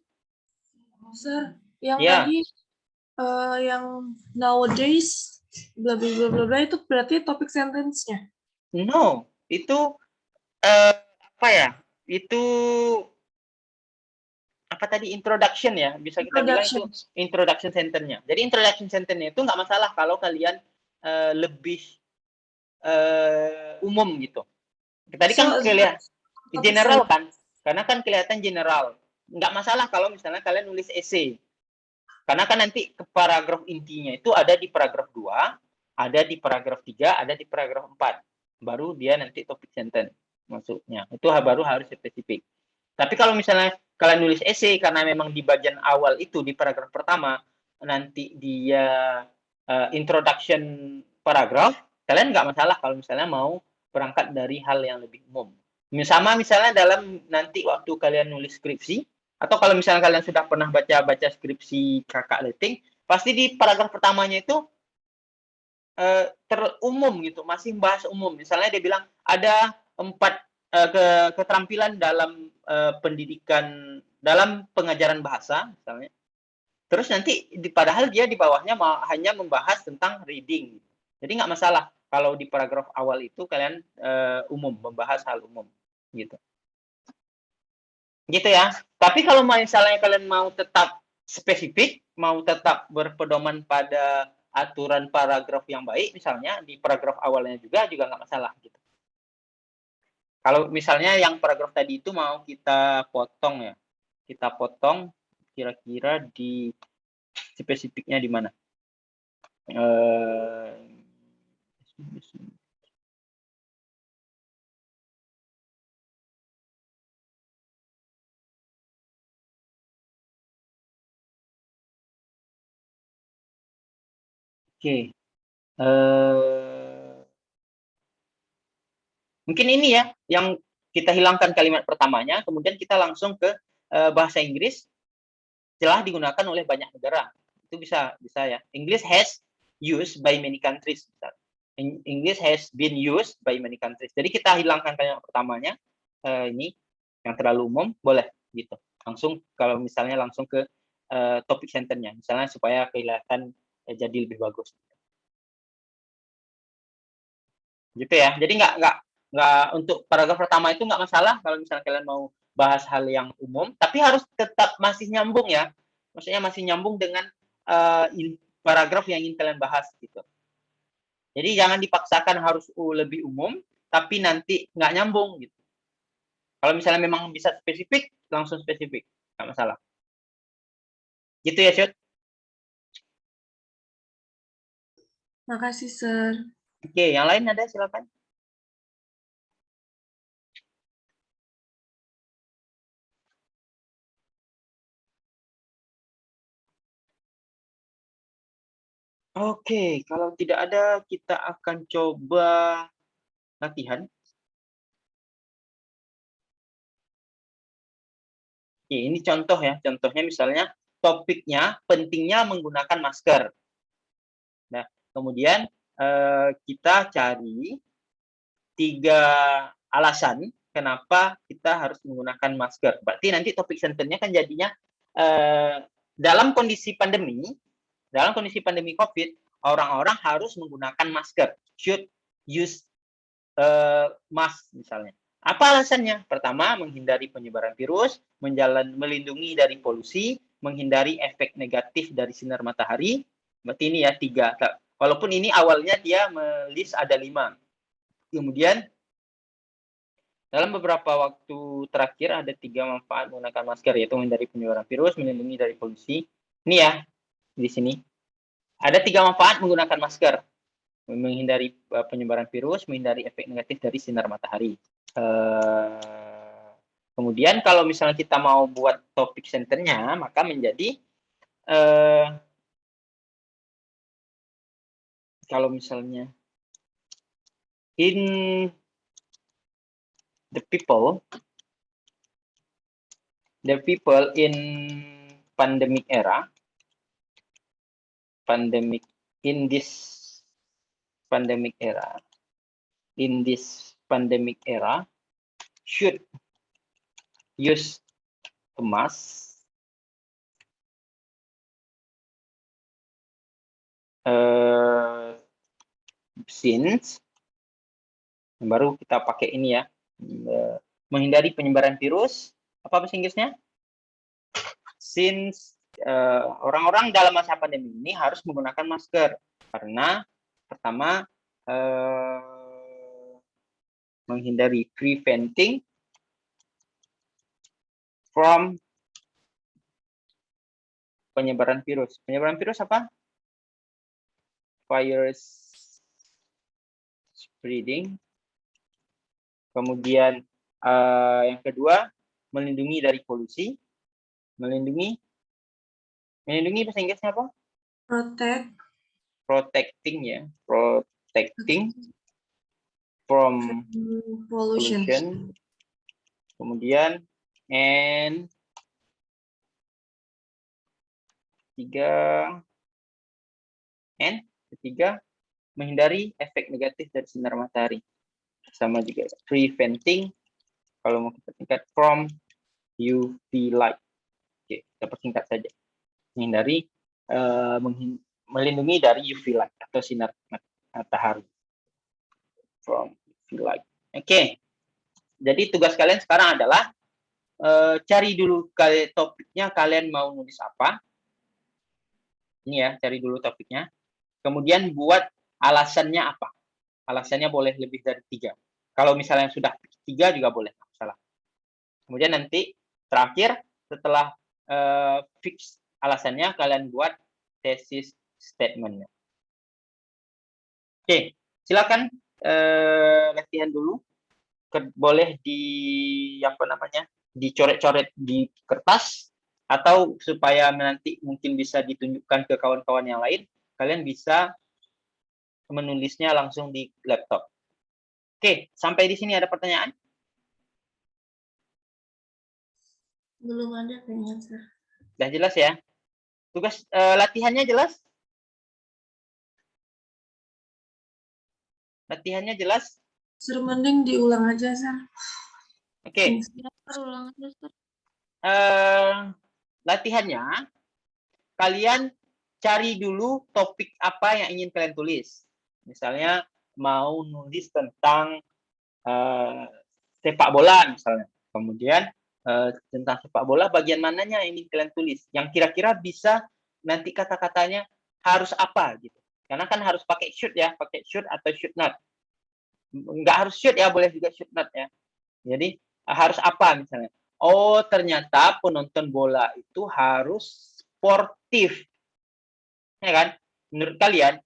Sir, yang Ya. tadi yang nowadays bla bla bla bla bla itu berarti topik sentence-nya. No, itu apa ya? Itu apa tadi, introduction ya, bisa kita bilang itu introduction sentence-nya. Jadi introduction sentence-nya itu nggak masalah kalau kalian lebih umum gitu. Tadi kan kelihatan general kan, karena kan kelihatan general. Nggak masalah kalau misalnya kalian nulis essay. Karena kan nanti ke paragraf intinya itu ada di paragraf 2, ada di paragraf 3, ada di paragraf 4. Baru dia nanti topik sentence masuknya. Itu baru harus spesifik. Tapi kalau misalnya kalian nulis essay karena memang di bagian awal itu di paragraf pertama nanti dia introduction paragraf, kalian nggak masalah kalau misalnya mau berangkat dari hal yang lebih umum. Misalnya dalam nanti waktu kalian nulis skripsi, atau kalau misalnya kalian sudah pernah baca skripsi kakak Leting, pasti di paragraf pertamanya itu terumum gitu, masih bahas umum. Misalnya dia bilang ada 4 keterampilan dalam pendidikan, dalam pengajaran bahasa misalnya. Terus nanti padahal dia di bawahnya hanya membahas tentang reading. Jadi nggak masalah kalau di paragraf awal itu kalian umum, membahas hal umum gitu. Gitu ya. Tapi kalau misalnya kalian mau tetap spesifik, mau tetap berpedoman pada aturan paragraf yang baik, misalnya di paragraf awalnya juga nggak masalah gitu. Kalau misalnya yang paragraf tadi itu mau kita potong ya, kita potong kira-kira di spesifiknya di mana? Oke. Mungkin ini ya yang kita hilangkan kalimat pertamanya, kemudian kita langsung ke bahasa Inggris telah digunakan oleh banyak negara. Itu bisa ya. English has used by many countries. English has been used by many countries. Jadi kita hilangkan kalimat pertamanya, ini yang terlalu umum, boleh gitu. Langsung kalau misalnya langsung ke topik sentence-nya, misalnya supaya kelihatan jadi lebih bagus. Gitu ya. Jadi nggak untuk paragraf pertama itu nggak masalah kalau misalnya kalian mau bahas hal yang umum, tapi harus tetap masih nyambung ya. Maksudnya masih nyambung dengan paragraf yang ingin kalian bahas gitu. Jadi jangan dipaksakan harus lebih umum, tapi nanti nggak nyambung gitu. Kalau misalnya memang bisa spesifik, langsung spesifik, nggak masalah. Gitu ya, Syut? Makasih, Sir. Oke, yang lain ada silakan. Oke, kalau tidak ada, kita akan coba latihan. Oke, ini contoh ya. Contohnya misalnya topiknya pentingnya menggunakan masker. Nah, kemudian kita cari 3 alasan kenapa kita harus menggunakan masker. Berarti nanti topik senternya kan jadinya dalam kondisi pandemi COVID, orang-orang harus menggunakan masker. Should use mask misalnya. Apa alasannya? Pertama, menghindari penyebaran virus, melindungi dari polusi, menghindari efek negatif dari sinar matahari. Berarti ini ya 3. Walaupun ini awalnya dia melis ada 5. Kemudian dalam beberapa waktu terakhir ada 3 manfaat menggunakan masker, yaitu menghindari penyebaran virus, melindungi dari polusi. Ini ya, di sini. Ada 3 manfaat menggunakan masker. Menghindari penyebaran virus, menghindari efek negatif dari sinar matahari. Kemudian kalau misalnya kita mau buat topik senternya, maka menjadi kalau misalnya in the people in pandemic era, in this pandemic era should use a mask since, baru kita pakai ini ya, menghindari penyebaran virus, apa bahasa Inggrisnya? Since orang-orang dalam masa pandemi ini harus menggunakan masker karena pertama menghindari preventing from penyebaran virus. Penyebaran virus apa? Virus spreading. Kemudian yang kedua, melindungi dari polusi. Melindungi bahasa Inggrisnya apa? Protecting ya. Protecting from pollution. Kemudian ketiga, menghindari efek negatif dari sinar matahari. Sama juga preventing, kalau mau kita singkat, from UV light. Oke, kita persingkat saja. Menghindari, melindungi dari UV light atau sinar matahari. From UV light. Oke. Jadi tugas kalian sekarang adalah cari dulu topiknya, kalian mau nulis apa. Ini ya, cari dulu topiknya. Kemudian buat alasannya apa. Alasannya boleh lebih dari 3. Kalau misalnya sudah 3 juga boleh, nggak masalah. Kemudian nanti terakhir setelah fix alasannya, kalian buat thesis statement-nya. Oke, silakan latihan dulu. Boleh dicoret-coret di kertas, atau supaya nanti mungkin bisa ditunjukkan ke kawan-kawan yang lain, kalian bisa menulisnya langsung di laptop. Oke, sampai di sini ada pertanyaan? Belum ada kayaknya, Sir. Sudah jelas ya? Tugas latihannya jelas? Latihannya jelas? Sir, mending diulang aja, Sir. Oke. Ulang aja, Sir. Latihannya, kalian cari dulu topik apa yang ingin kalian tulis. Misalnya mau nulis tentang sepak bola misalnya. Kemudian tentang sepak bola bagian mananya yang ingin kalian tulis. Yang kira-kira bisa nanti kata-katanya harus apa gitu. Karena kan harus pakai should ya, pakai should atau should not. Nggak harus should ya, boleh juga should not ya. Jadi harus apa misalnya? Oh, ternyata penonton bola itu harus sportif. Ya kan? Menurut kalian,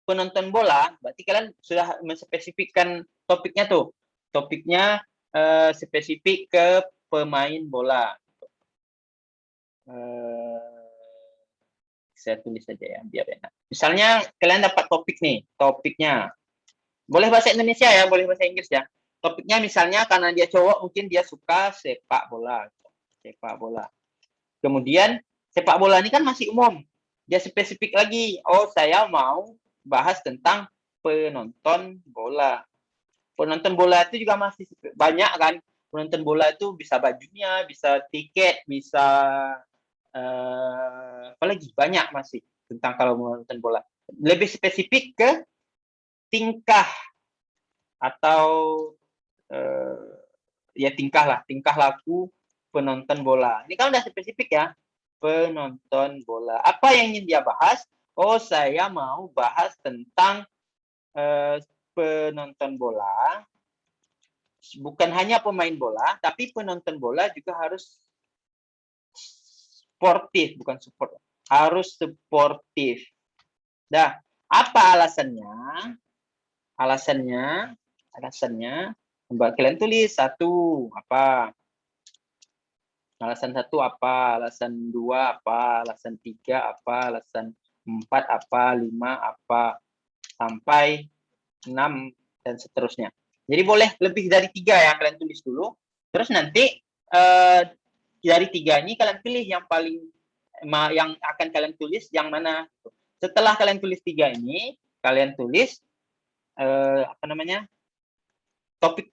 penonton bola, berarti kalian sudah menspesifikkan topiknya tuh. Topiknya spesifik ke pemain bola. saya tulis saja ya biar enak. Misalnya kalian dapat topik nih, topiknya. Boleh bahasa Indonesia ya, boleh bahasa Inggris ya. Topiknya misalnya karena dia cowok mungkin dia suka sepak bola. Sepak bola. Kemudian sepak bola ini kan masih umum. Dia spesifik lagi. Oh, saya mau bahas tentang penonton bola. Penonton bola itu juga masih banyak kan. Penonton bola itu bisa bajunya, bisa tiket, bisa apa lagi? Banyak masih tentang kalau menonton bola. Lebih spesifik ke tingkah atau ya tingkah laku penonton bola. Ini kan udah spesifik ya, penonton bola. Apa yang ingin dia bahas? Oh, saya mau bahas tentang penonton bola. Bukan hanya pemain bola, tapi penonton bola juga harus sportif, bukan support. Harus sportif. Dah, apa alasannya? Alasannya, Mbak kalian tulis satu apa? Alasan satu apa? Alasan dua apa? Alasan tiga apa? Alasan empat apa? Lima apa? Sampai 6 dan seterusnya. Jadi boleh lebih dari 3 yang kalian tulis dulu. Terus nanti dari 3 ini kalian pilih yang paling yang akan kalian tulis yang mana. Setelah kalian tulis 3 ini, kalian tulis apa namanya? Topik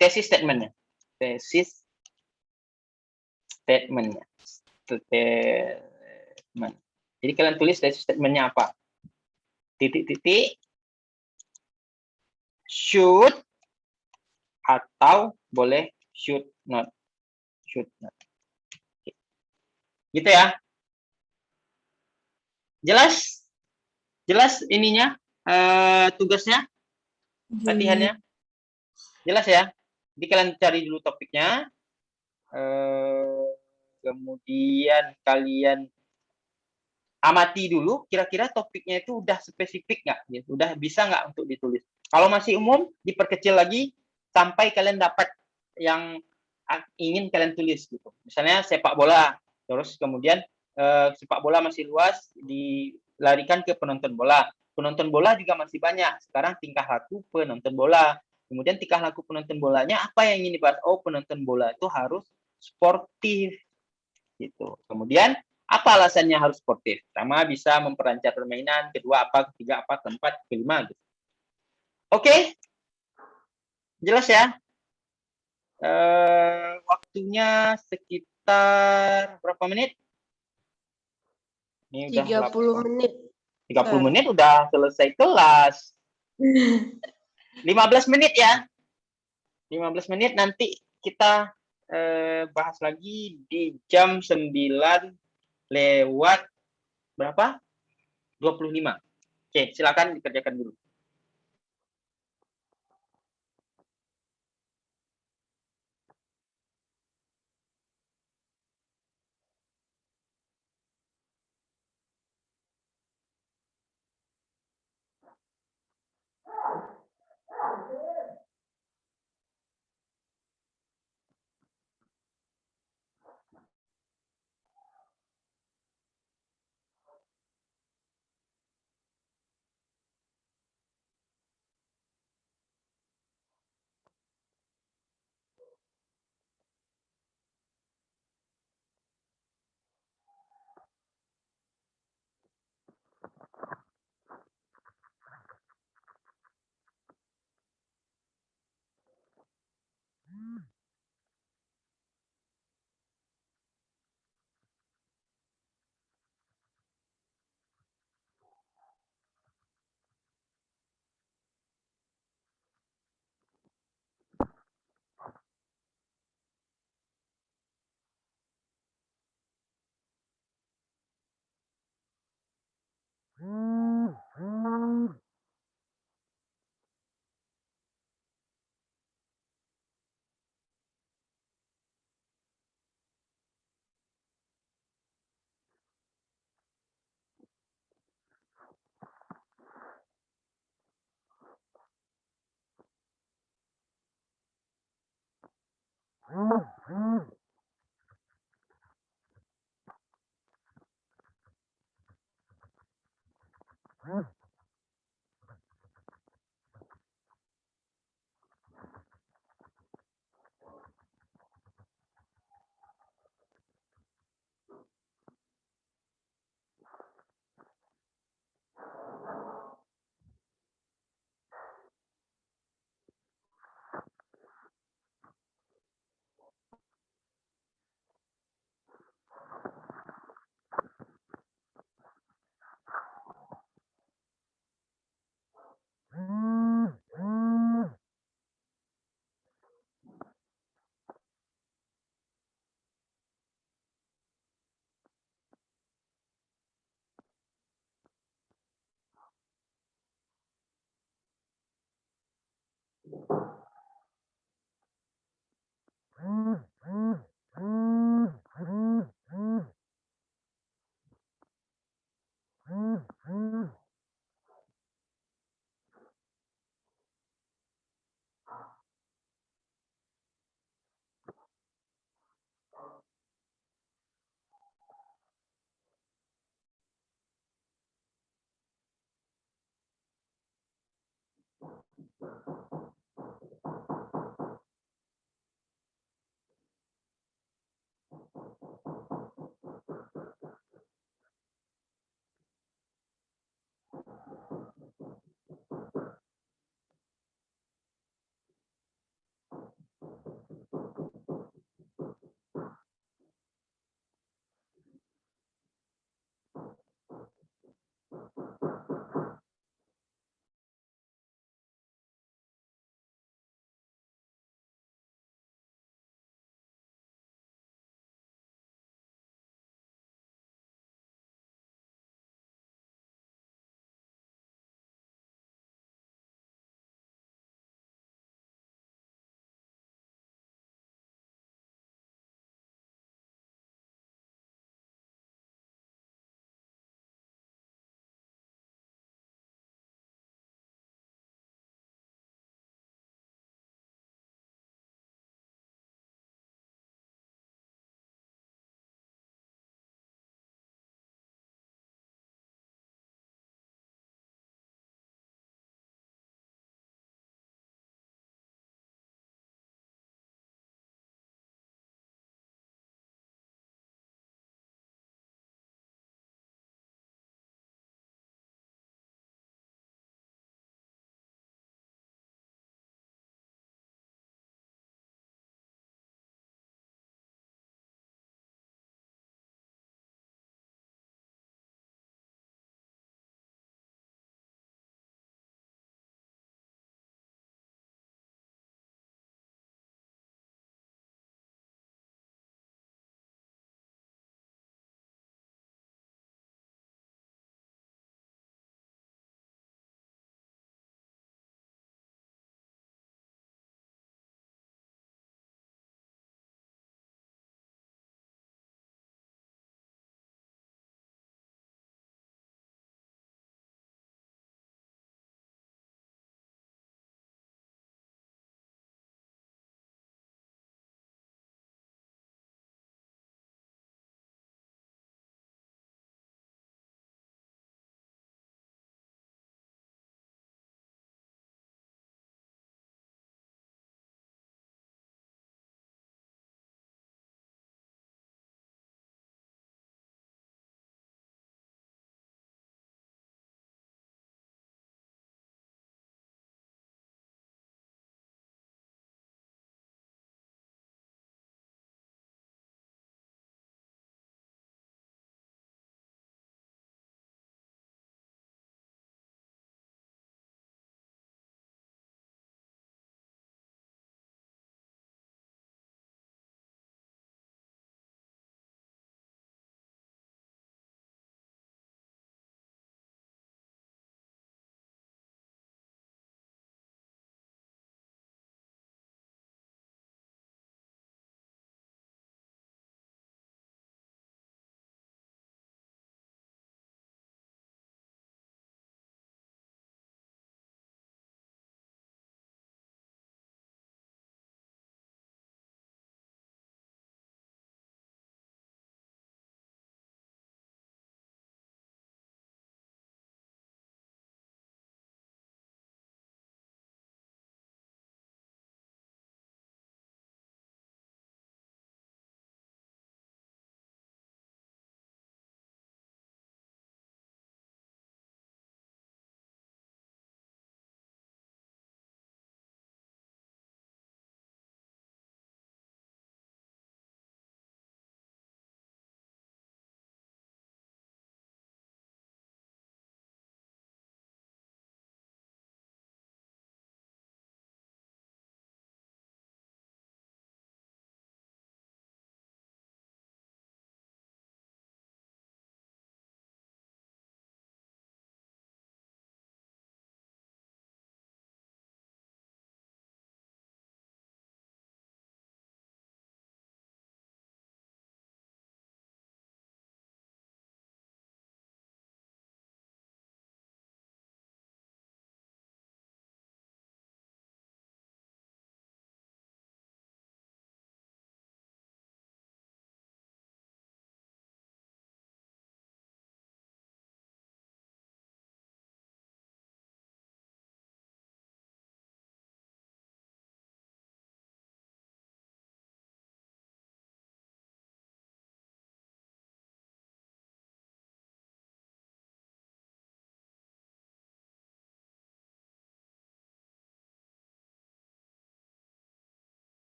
tesis statementnya. Tesis statementnya. Statement. Jadi kalian tulis tesis statementnya apa? Titik-titik should atau boleh should not. Gitu ya. Jelas ininya tugasnya, latihannya. Jelas ya. Jadi kalian cari dulu topiknya. Kemudian kalian amati dulu kira-kira topiknya itu udah spesifik nggak, gitu. Udah bisa nggak untuk ditulis. Kalau masih umum, diperkecil lagi sampai kalian dapat yang ingin kalian tulis gitu. Misalnya sepak bola, terus kemudian sepak bola masih luas, dilarikan ke penonton bola. Penonton bola juga masih banyak. Sekarang tingkah laku penonton bola. Kemudian tingkah laku penonton bolanya apa yang ingin dibahas? Oh, penonton bola itu harus sportif gitu. Kemudian apa alasannya harus sportif? Pertama, bisa memperlancar permainan. Kedua, apa? Ketiga, apa? Keempat, kelima. Gitu. Oke, jelas ya? Waktunya sekitar berapa menit? Ini udah 30 menit. 30 menit udah selesai kelas. 15 menit ya. 15 menit nanti kita bahas lagi di jam 9 lewat berapa? 25. Oke, silakan dikerjakan dulu.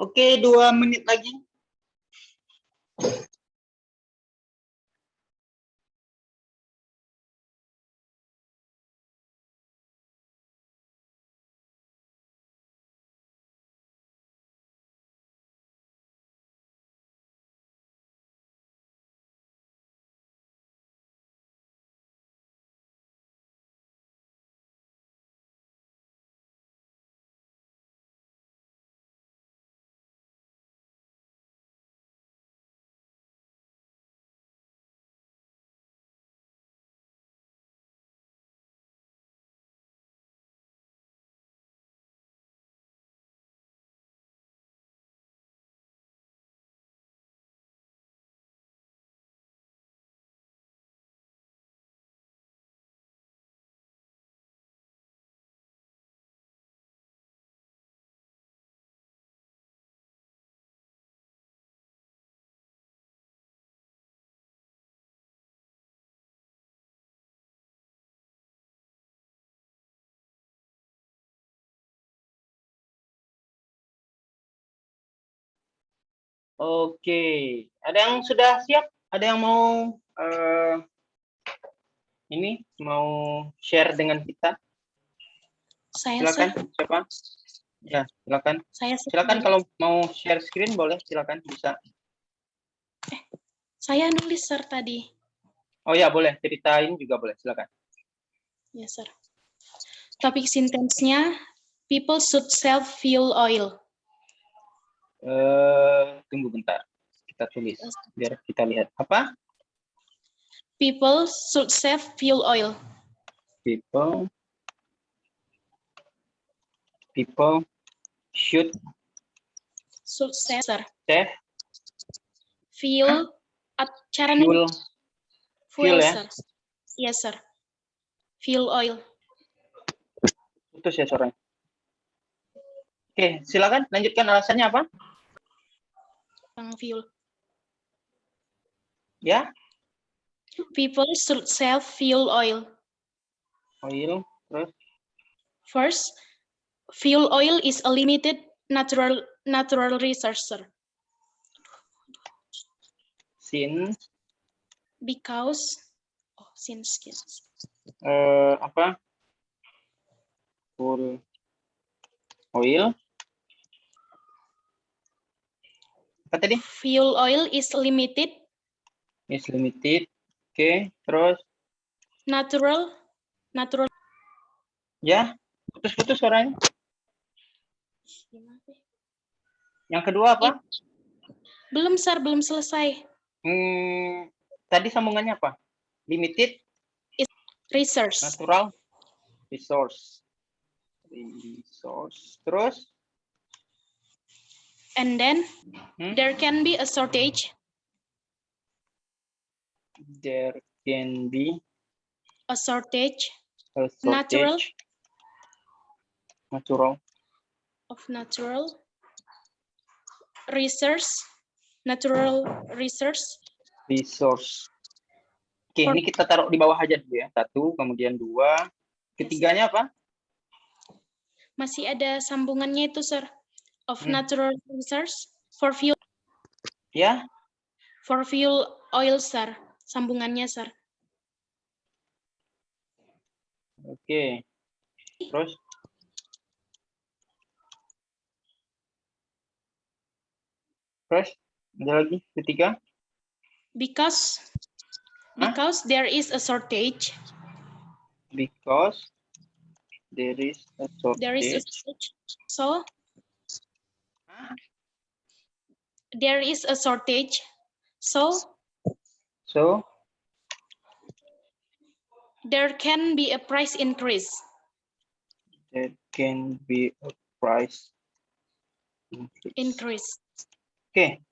Oke, 2 menit lagi. Oke, ada yang sudah siap? Ada yang mau ini mau share dengan kita? Saya, Silakan, Sir. siapa? Ya, silakan. Saya, Sir. Silakan kalau mau share screen boleh, silakan bisa. Saya nulis, Sir, tadi. Oh ya, boleh. Ceritain juga boleh, silakan. Ya, Sir. Topik sentence-nya, people should sell fuel oil. Tunggu bentar. Kita tulis biar kita lihat. Apa? People should save fuel oil. People should Save, Sir. save Fuel, cara fuel, fuel ya? Sir. Yes, Sir. Fuel oil. Putus ya suaranya. Oke, silakan lanjutkan alasannya apa? Fuel. Ya, People should save fuel oil. oil, terus First, fuel oil is a limited natural resource, Sir. since Because, yes. Apa? Full oil. Apa tadi? Fuel oil is limited. Is limited. Oke, terus Natural. ya, putus-putus suaranya. Yang kedua apa? Belum, Sir, belum selesai. Tadi sambungannya apa? Limited Research. natural resource. Terus And then there can be a shortage. There can be A shortage. a shortage natural resource. Oke, ini kita taruh di bawah aja dulu ya. 1, kemudian 2. Ketiganya apa? Masih ada sambungannya itu, Sir. Of natural resource for fuel. Ya. For fuel oil, Sir. Sambungannya, Sir. Oke. Terus? Ada lagi ketiga? Because there is a shortage. Because there is a shortage. So there is a shortage. So there can be a price increase. There can be a price increase. Oke.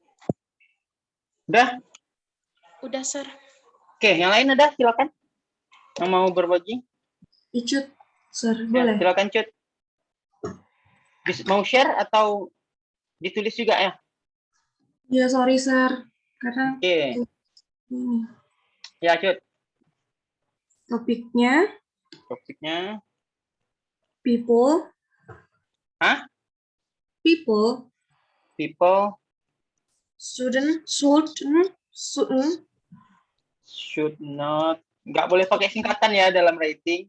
Udah, Sir. Oke, yang lain ada? Silakan. Yang mau berbagi? Icut, Sir, Ya, boleh? silakan, Cut. Mau share atau ditulis juga ya? Ya, sorry, Sir. Karena Oke. ini. Ya, Cut. Topiknya people. Hah? People people Shouldn't. should not, nggak boleh pakai singkatan ya dalam writing.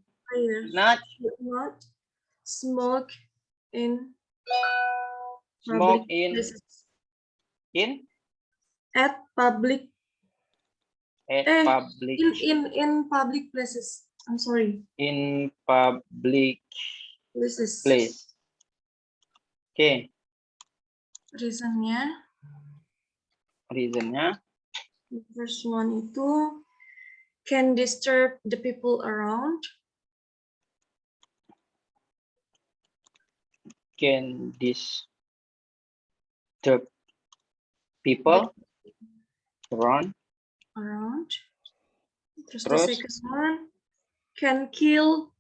Not Should not smoke in smoke public in places. At public. public In public places. I'm sorry. in public Places. place. Oke, Reasonnya. The first one itu can disturb the people around. can disturb people around. Terus Terus? the second one can kill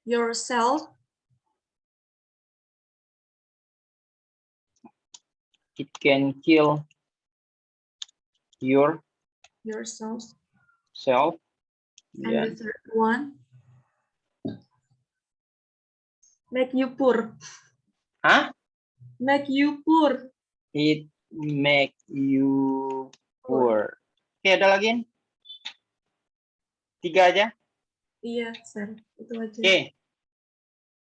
yourself. It can kill Yourself. yourself. And Yeah. the third one make you poor. Hah? Make you poor. It make you poor. Oke, ada lagi? 3 aja. Iya, Sir. Itu aja. Oke.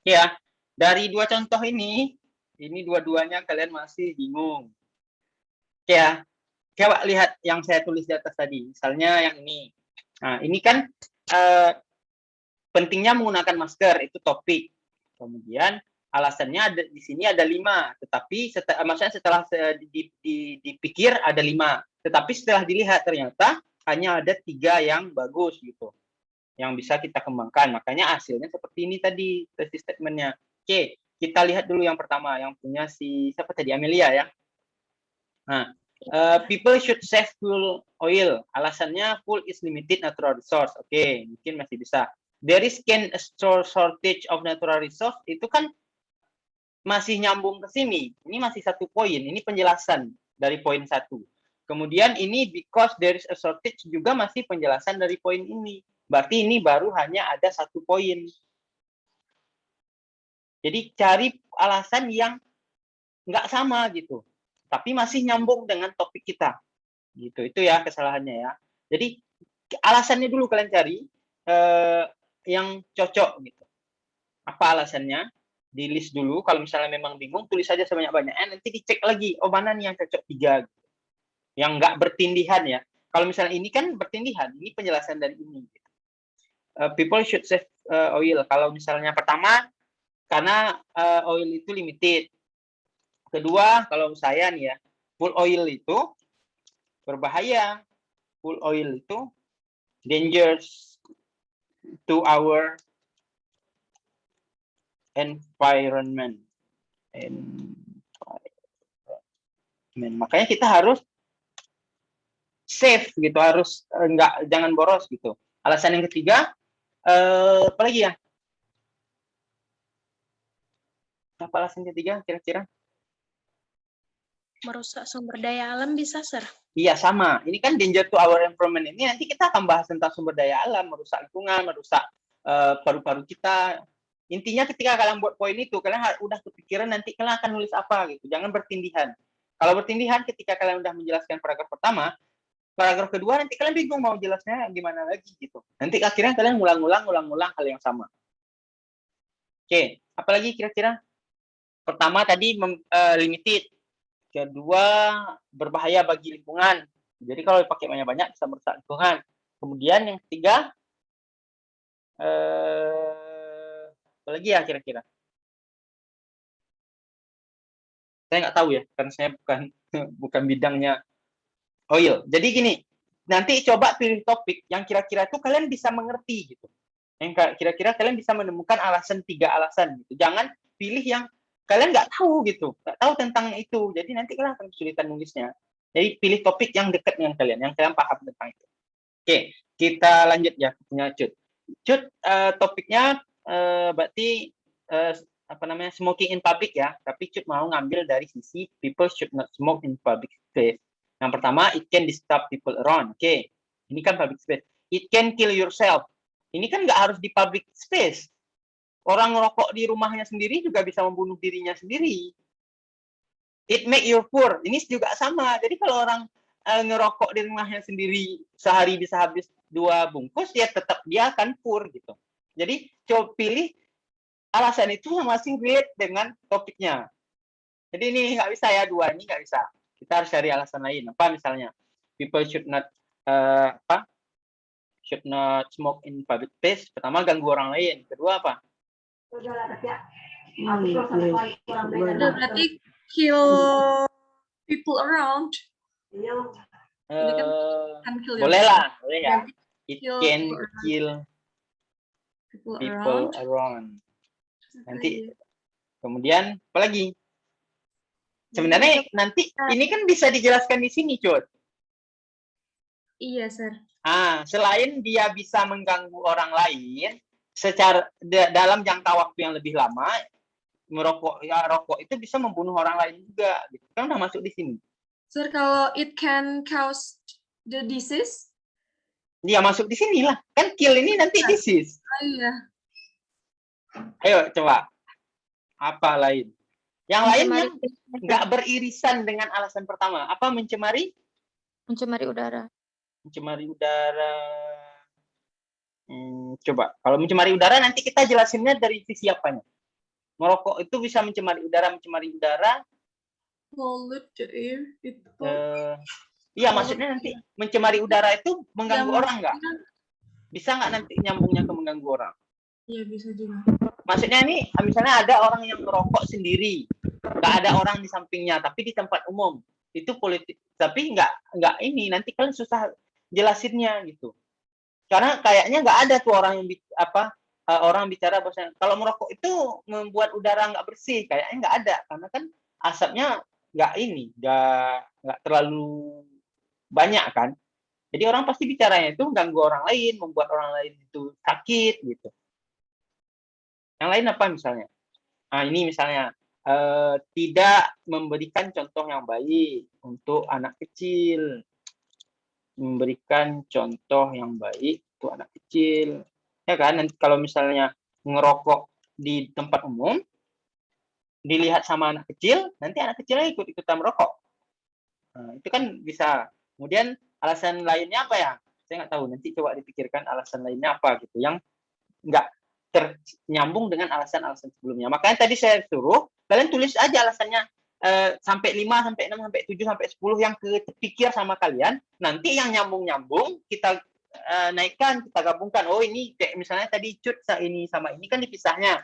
Ya, dari 2 contoh ini dua-duanya kalian masih bingung. Oke ya, coba lihat yang saya tulis di atas tadi. Misalnya yang ini. Nah, ini kan pentingnya menggunakan masker, itu topik. Kemudian alasannya ada di sini ada 5, tetapi maksudnya setelah dipikir ada 5, tetapi setelah dilihat ternyata hanya ada 3 yang bagus gitu, yang bisa kita kembangkan. Makanya hasilnya seperti ini tadi tesis statementnya. Oke, kita lihat dulu yang pertama, yang punya siapa tadi, Amelia ya. Nah, people should save fuel oil. Alasannya fuel is limited natural resource. Oke, mungkin masih bisa. There is can shortage of natural resource, itu kan masih nyambung ke sini. Ini masih 1 poin. Ini penjelasan dari poin 1. Kemudian ini because there is a shortage juga masih penjelasan dari poin ini. Berarti ini baru hanya ada 1 poin. Jadi cari alasan yang nggak sama gitu, tapi masih nyambung dengan topik kita. Gitu. Itu ya kesalahannya ya. Jadi alasannya dulu kalian cari yang cocok gitu. Apa alasannya? Di list dulu. Kalau misalnya memang bingung, tulis saja sebanyak-banyaknya. Nanti dicek lagi, oh mana nih yang cocok 3 gitu. Yang nggak bertindihan ya. Kalau misalnya ini kan bertindihan, ini penjelasan dari ini. Gitu. People should save oil. Kalau misalnya pertama, karena oil itu limited. Kedua, kalau saya nih ya, full oil itu berbahaya. Full oil itu dangerous to our environment. Makanya kita harus save gitu, harus jangan boros gitu. Alasan yang ketiga, apa lagi ya? Apa alasan ketiga kira-kira? Merusak sumber daya alam bisa, Sir? Iya, sama. Ini kan danger to our environment. Ini nanti kita akan bahas tentang sumber daya alam, merusak lingkungan, merusak paru-paru kita. Intinya ketika kalian buat poin itu, kalian udah kepikiran nanti kalian akan nulis apa gitu. Jangan bertindihan. Kalau bertindihan ketika kalian udah menjelaskan paragraf pertama, paragraf kedua nanti kalian bingung mau jelasnya gimana lagi gitu. Nanti akhirnya kalian ngulang-ngulang hal yang sama. Oke, apalagi kira-kira? Pertama tadi limited. Kedua, berbahaya bagi lingkungan. Jadi kalau dipakai banyak-banyak bisa merusak lingkungan. Kemudian yang ketiga, apa lagi ya kira-kira? Saya nggak tahu ya, karena saya bukan bidangnya oil. Jadi gini, nanti coba pilih topik yang kira-kira itu kalian bisa mengerti gitu. Yang kira-kira kalian bisa menemukan 3 alasan gitu. Jangan pilih yang kalian nggak tahu gitu, nggak tahu tentang itu. Jadi nanti kalian akan kesulitan nulisnya. Jadi pilih topik yang dekat dengan kalian, yang kalian paham tentang itu. Oke, kita lanjut ya, punya Cut. Cut, topiknya berarti smoking in public ya. Tapi Cut mau ngambil dari sisi people should not smoke in public space. Yang pertama, it can disturb people around. Oke, ini kan public space. It can kill yourself. Ini kan nggak harus di public space. Orang ngerokok di rumahnya sendiri juga bisa membunuh dirinya sendiri. it make you poor. Ini juga sama. Jadi kalau orang ngerokok di rumahnya sendiri sehari bisa habis 2 bungkus, ya tetap dia akan poor gitu. Jadi coba pilih alasan itu yang masih relate dengan topiknya. Jadi ini nggak bisa ya, 2 ini nggak bisa. Kita harus cari alasan lain. Apa misalnya? People should not should not smoke in public place. Pertama, ganggu orang lain. Kedua apa? Berarti kill people around. Kan kill Boleh lah, boleh ya. It Kill can people kill people people around. around. Nanti kemudian apa lagi? Sebenarnya nanti ini kan bisa dijelaskan di sini, Cut. Iya, Sir. Selain dia bisa mengganggu orang lain secara dalam jangka waktu yang lebih lama, rokok itu bisa membunuh orang lain juga. Gitu. Kan udah masuk di sini. Sir, kalau it can cause the disease? Dia masuk di sini lah. Kan kill ini nanti disease. Iya. Ayo coba. Apa lain? Yang lain yang nggak beririsan dengan alasan pertama. Apa mencemari? Mencemari udara. Mencemari udara. Coba. Kalau mencemari udara nanti kita jelasinnya dari sisi apanya. Merokok itu bisa mencemari udara. Pollute the air. Iya, maksudnya nanti mencemari udara itu mengganggu orang nggak? Bisa nggak nanti nyambungnya ke mengganggu orang? Iya, bisa juga. Maksudnya ini, misalnya ada orang yang merokok sendiri, nggak ada orang di sampingnya, tapi di tempat umum, itu politik. Tapi nggak ini, nanti kalian susah jelasinnya gitu. Karena kayaknya nggak ada tuh orang yang orang bicara bahasa. Kalau merokok itu membuat udara nggak bersih, kayaknya nggak ada, karena kan asapnya nggak terlalu banyak kan. Jadi orang pasti bicaranya itu mengganggu orang lain, membuat orang lain itu sakit gitu. Yang lain apa misalnya? Ini misalnya tidak memberikan contoh yang baik untuk anak kecil. Memberikan contoh yang baik untuk anak kecil. Ya kan, nanti kalau misalnya ngerokok di tempat umum, dilihat sama anak kecil, nanti anak kecilnya ikut-ikutan merokok. Itu kan bisa. Kemudian alasan lainnya apa ya? Saya nggak tahu. Nanti coba dipikirkan alasan lainnya apa gitu. Yang nggak ternyambung dengan alasan-alasan sebelumnya. Makanya tadi saya suruh kalian tulis aja alasannya sampai 5, sampai 6, sampai 7, sampai 10 yang kepikir sama kalian. Nanti yang nyambung-nyambung kita naikkan, kita gabungkan. Oh ini kayak misalnya tadi cut ini sama ini kan dipisahnya.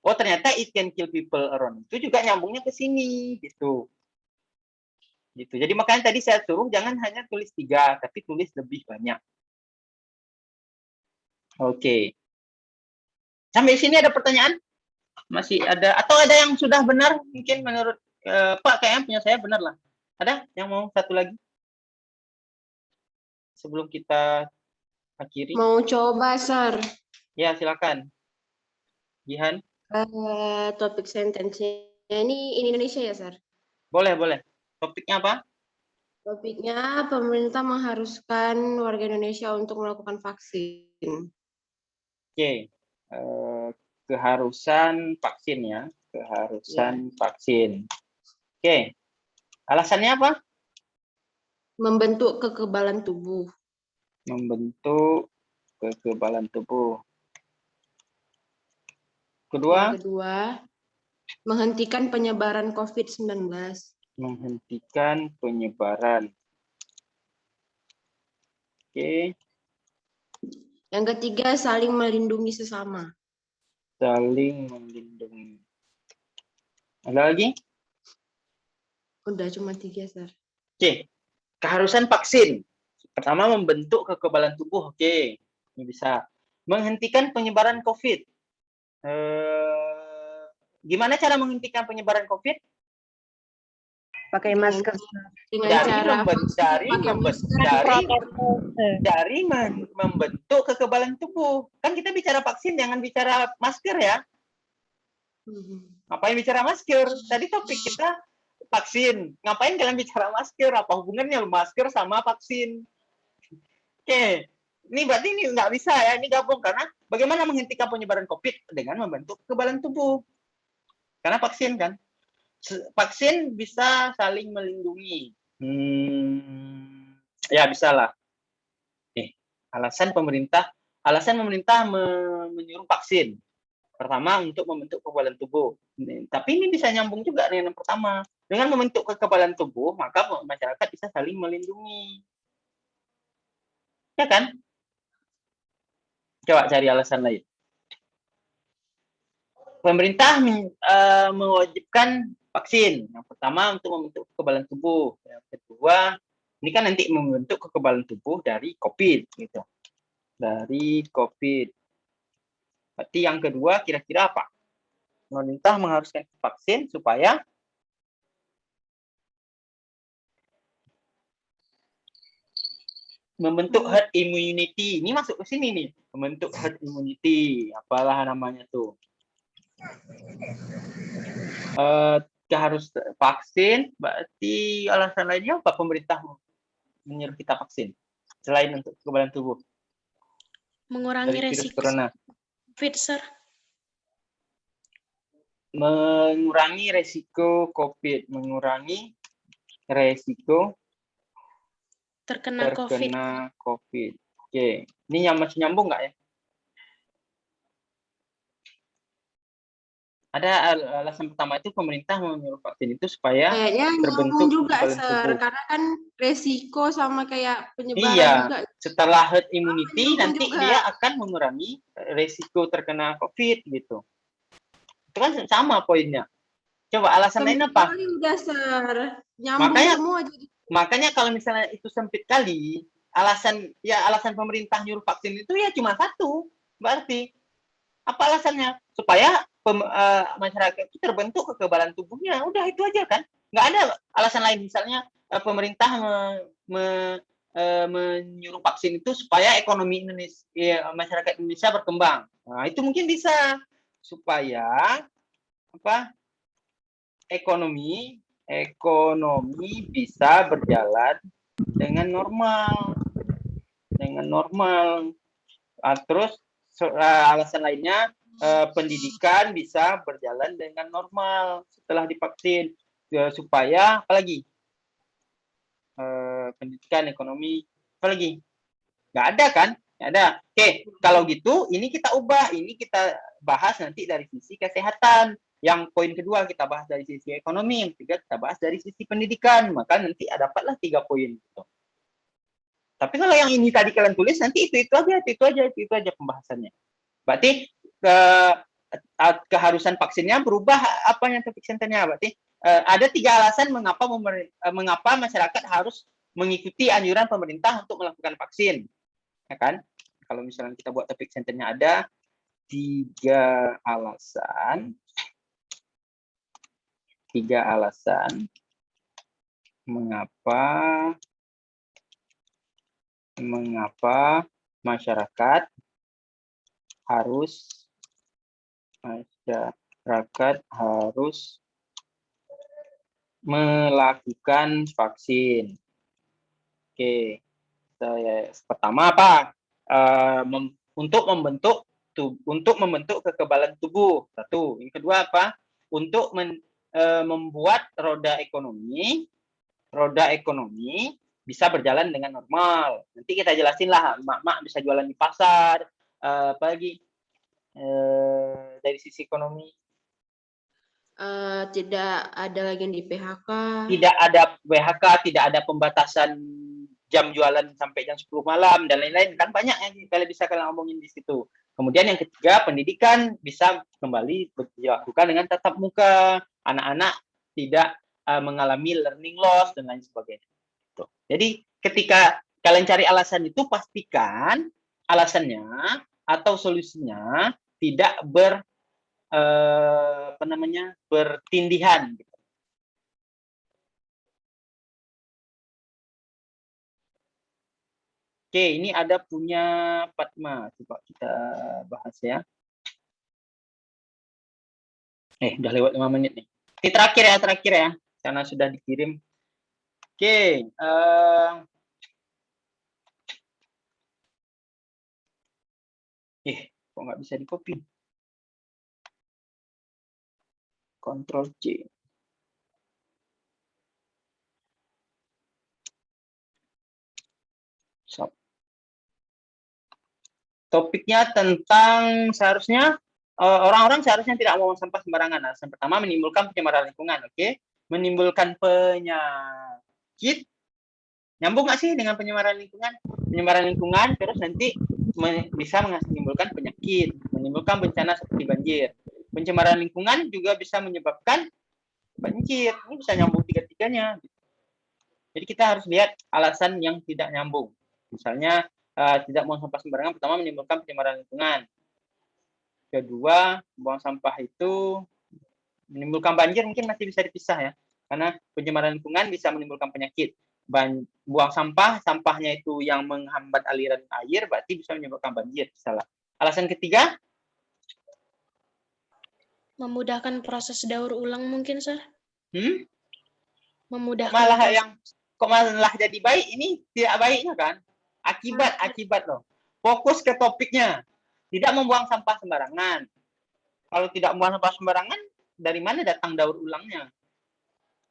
Oh ternyata it can kill people around. Itu juga nyambungnya ke sini gitu. Gitu. Jadi makanya tadi saya suruh jangan hanya tulis 3, tapi tulis lebih banyak. Oke. Sampai sini ada pertanyaan? Masih ada? Atau ada yang sudah benar? Mungkin menurut Pak, kayaknya punya saya benar lah. Ada yang mau satu lagi? Sebelum kita akhiri. Mau coba, Sir. Ya, silakan. Jihan? Topik sentensinya ini in Indonesia ya, Sir? Boleh, boleh. Topiknya apa? Topiknya pemerintah mengharuskan warga Indonesia untuk melakukan vaksin. Oke. Keharusan vaksin ya. Keharusan vaksin. Oke. Alasannya apa? Membentuk kekebalan tubuh. Membentuk kekebalan tubuh. Kedua? Yang kedua, menghentikan penyebaran COVID-19. Menghentikan penyebaran. Oke. Yang ketiga, saling melindungi sesama. Saling melindungi. Ada lagi? Udah cuma 3, Sir. Oke. Keharusan vaksin. Pertama, membentuk kekebalan tubuh. Oke. Ini bisa. Menghentikan penyebaran COVID. Gimana cara menghentikan penyebaran COVID? Pakai masker. Dari membentuk kekebalan tubuh. Kan kita bicara vaksin, jangan bicara masker ya. Ngapain bicara masker? Tadi topik kita vaksin. Ngapain kalian bicara masker? Apa hubungannya masker sama vaksin? Oke. Ini berarti ini nggak bisa ya. Ini gabung karena bagaimana menghentikan penyebaran COVID dengan membentuk kekebalan tubuh. Karena vaksin kan. vaksin bisa saling melindungi. Ya bisa lah. Alasan pemerintah menyuruh vaksin. Pertama, untuk membentuk kekebalan tubuh. Tapi ini bisa nyambung juga dengan yang pertama. Dengan membentuk kekebalan tubuh, maka masyarakat bisa saling melindungi. Ya kan? Coba cari alasan lain. Pemerintah mewajibkan vaksin. Yang pertama untuk membentuk kekebalan tubuh. Yang kedua, ini kan nanti membentuk kekebalan tubuh dari COVID, gitu. Dari COVID. Berarti yang kedua kira-kira apa? Pemerintah mengharuskan vaksin supaya membentuk herd immunity. Ini masuk ke sini nih, membentuk herd immunity, apalah namanya tuh. Harus vaksin, berarti alasan lainnya apa pemerintah menyuruh kita vaksin selain untuk kekebalan tubuh? Mengurangi dari virus resiko corona. COVID, Sir. Mengurangi resiko COVID, mengurangi resiko terkena COVID. Oke, ini yang masih nyambung nggak ya? Ada alasan pertama itu pemerintah menyuruh vaksin itu supaya Kayaknya terbentuk nyambung juga, kekebalan Sir. tubuh. Karena kan resiko sama kayak penyebaran Iya, juga. setelah herd immunity nyambung nanti juga. dia akan mengurangi resiko terkena COVID gitu. Itu kan sama poinnya. Coba alasan lain apa? Kali udah, Sir. Nyambung semua jadi. Makanya kalau misalnya itu sempit kali, alasan pemerintah nyuruh vaksin itu ya cuma satu. Berarti apa alasannya? Supaya masyarakat itu terbentuk kekebalan tubuhnya. Udah itu aja kan? Nggak ada alasan lain. Misalnya pemerintah menyuruh vaksin itu supaya ekonomi Indonesia, masyarakat Indonesia berkembang. Nah, itu mungkin bisa supaya ekonomi bisa berjalan dengan normal. Terus alasan lainnya pendidikan bisa berjalan dengan normal setelah divaksin, supaya apalagi pendidikan, ekonomi, apalagi nggak ada kan? Nggak ada. Oke, kalau gitu ini kita ubah, ini kita bahas nanti dari sisi kesehatan. Yang poin kedua kita bahas dari sisi ekonomi, yang ketiga kita bahas dari sisi pendidikan. Maka nanti dapatlah 3 poin gitu. Tapi kalau yang ini tadi kalian tulis nanti itu aja pembahasannya. Berarti keharusan vaksinnya berubah apanya topik senternya. Berarti ada 3 alasan mengapa masyarakat harus mengikuti anjuran pemerintah untuk melakukan vaksin. Ya kan? Kalau misalnya kita buat topik senternya ada 3 alasan. 3 alasan mengapa masyarakat harus melakukan vaksin. Oke, pertama apa? Untuk membentuk kekebalan tubuh. Satu. Yang kedua apa? Untuk membuat roda ekonomi bisa berjalan dengan normal. Nanti kita jelasin lah, mak bisa jualan di pasar, apalagi dari sisi ekonomi. Tidak ada lagi yang di PHK. Tidak ada PHK, tidak ada pembatasan jam jualan sampai jam 10 malam dan lain-lain, kan banyak yang kalian ngomongin di situ. Kemudian yang ketiga, pendidikan bisa kembali dilakukan dengan tatap muka, anak-anak tidak mengalami learning loss dan lain sebagainya. Tuh. Jadi ketika kalian cari alasan itu, pastikan alasannya atau solusinya tidak bertindihan. Oke, ini ada punya Fatma. Coba kita bahas ya. Udah lewat 5 menit nih. Ini terakhir ya, karena sudah dikirim. Oke. Kok nggak bisa di copy? Ctrl C. topiknya tentang seharusnya orang-orang seharusnya tidak membuang sampah sembarangan. Alasan pertama menimbulkan pencemaran lingkungan, oke? Menimbulkan penyakit. Nyambung nggak sih dengan pencemaran lingkungan? Pencemaran lingkungan terus nanti bisa menimbulkan penyakit, menimbulkan bencana seperti banjir. Pencemaran lingkungan juga bisa menyebabkan banjir. Ini bisa nyambung tiga-tiganya. Jadi kita harus lihat alasan yang tidak nyambung. Misalnya tidak buang sampah sembarangan, pertama menimbulkan pencemaran lingkungan. Kedua, buang sampah itu menimbulkan banjir mungkin masih bisa dipisah ya. Karena pencemaran lingkungan bisa menimbulkan penyakit. Buang sampah, sampahnya itu yang menghambat aliran air, berarti bisa menyebabkan banjir. Salah. Alasan ketiga? Memudahkan proses daur ulang mungkin, Sir. Memudahkan Kok malah jadi baik? Ini tidak baiknya kan? Akibat loh. Fokus ke topiknya. Tidak membuang sampah sembarangan. Kalau tidak membuang sampah sembarangan, dari mana datang daur ulangnya?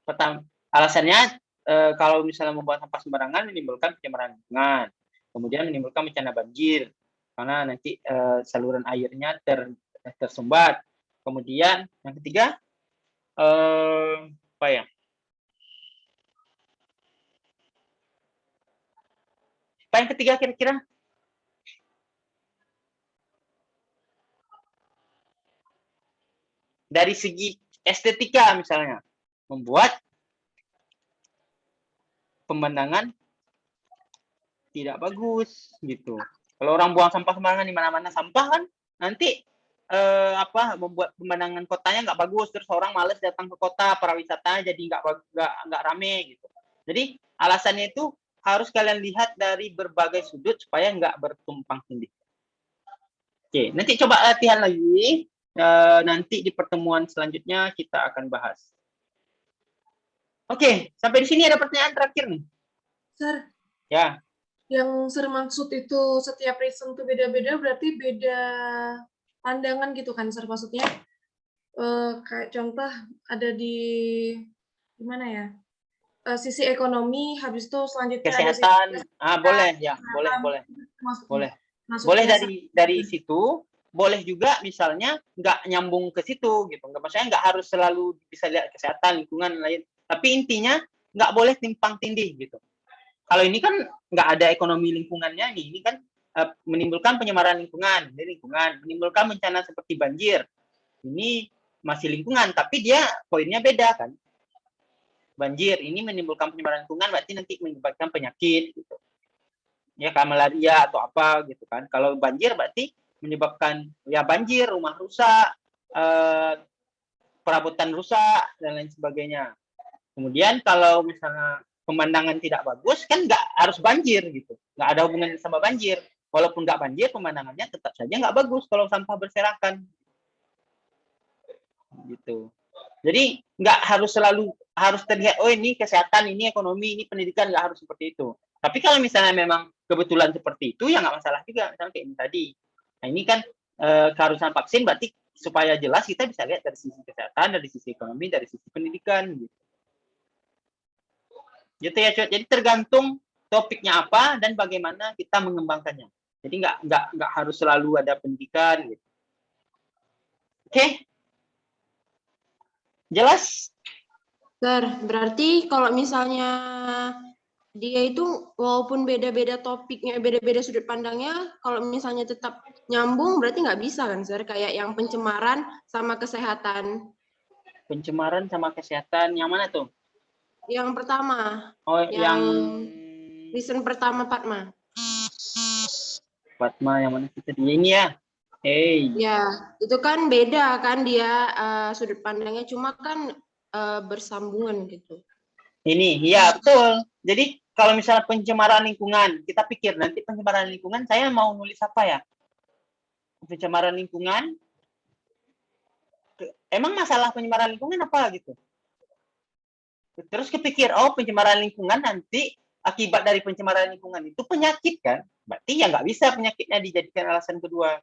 Pertama, alasannya kalau misalnya membuang sampah sembarangan menimbulkan pencemaran lingkungan. Kemudian menimbulkan bencana banjir. Karena nanti saluran airnya tersumbat. Kemudian yang ketiga, apa ya? Apa yang ketiga kira-kira? Dari segi estetika misalnya, membuat pemandangan tidak bagus gitu. Kalau orang buang sampah sembarangan di mana-mana sampah kan, nanti membuat pemandangan kotanya nggak bagus, terus orang males datang ke kota, para wisata jadi nggak rame gitu. Jadi alasannya itu harus kalian lihat dari berbagai sudut supaya nggak bertumpang tindih. Oke, nanti coba latihan lagi. Nanti di pertemuan selanjutnya kita akan bahas. Oke, sampai di sini ada pertanyaan terakhir nih. Sir, Ya. Yang Sir maksud itu setiap reason itu beda-beda, berarti beda pandangan gitu kan, Sir? Maksudnya kayak contoh ada di gimana ya? Sisi ekonomi, habis itu selanjutnya kesehatan. Boleh ya, boleh. Boleh dari situ. Boleh juga misalnya nggak nyambung ke situ gitu. Maksudnya nggak harus selalu bisa lihat kesehatan, lingkungan lain. Tapi intinya nggak boleh timpang tindih gitu. Kalau ini kan nggak ada ekonomi lingkungannya nih. Ini kan menimbulkan pencemaran lingkungan, menimbulkan bencana seperti banjir. Ini masih lingkungan, tapi dia poinnya beda kan. Banjir ini menimbulkan pencemaran lingkungan, berarti nanti menyebabkan penyakit gitu. Ya kayak malaria atau apa gitu kan. Kalau banjir berarti menyebabkan ya banjir, rumah rusak, perabotan rusak dan lain sebagainya. Kemudian kalau misalnya pemandangan tidak bagus kan nggak harus banjir gitu, nggak ada hubungan sama banjir. Walaupun nggak banjir, pemandangannya tetap saja nggak bagus kalau sampah berserakan. Gitu. Jadi nggak harus terlihat ini kesehatan, ini ekonomi, ini pendidikan, nggak harus seperti itu. Tapi kalau misalnya memang kebetulan seperti itu ya nggak masalah juga, misalnya kayak ini tadi. Nah ini kan keharusan vaksin berarti supaya jelas kita bisa lihat dari sisi kesehatan, dari sisi ekonomi, dari sisi pendidikan gitu. Gitu ya, Cot. Jadi tergantung topiknya apa dan bagaimana kita mengembangkannya. Jadi nggak harus selalu ada pendidikan gitu. Oke? Jelas? Sir, berarti kalau misalnya dia itu walaupun beda-beda topiknya, beda-beda sudut pandangnya, kalau misalnya tetap nyambung berarti nggak bisa kan, Sir? Kayak yang pencemaran sama kesehatan. Pencemaran sama kesehatan, yang mana tuh? Yang pertama. Oh, yang reason pertama, Fatma. Fatma, yang mana kita dia ini ya? Ya, itu kan beda kan dia sudut pandangnya, cuma kan bersambungan gitu. Ini, ya betul. Jadi kalau misalnya pencemaran lingkungan, kita pikir nanti pencemaran lingkungan, saya mau nulis apa ya? Pencemaran lingkungan, emang masalah pencemaran lingkungan apa gitu? Terus kepikir, oh pencemaran lingkungan nanti akibat dari pencemaran lingkungan itu penyakit kan? Berarti ya nggak bisa penyakitnya dijadikan alasan kedua.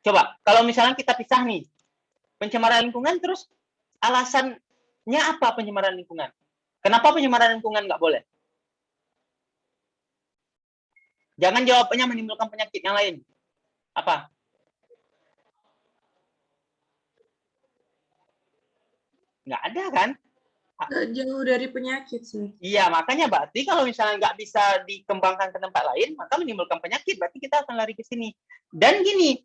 Coba, kalau misalnya kita pisah nih, pencemaran lingkungan terus alasannya apa pencemaran lingkungan? Kenapa pencemaran lingkungan nggak boleh? Jangan jawabannya menimbulkan penyakit yang lain. Apa? Nggak ada kan? Nggak jauh dari penyakit sih. Iya, makanya berarti kalau misalnya nggak bisa dikembangkan ke tempat lain, maka menimbulkan penyakit. Berarti kita akan lari ke sini. Dan gini,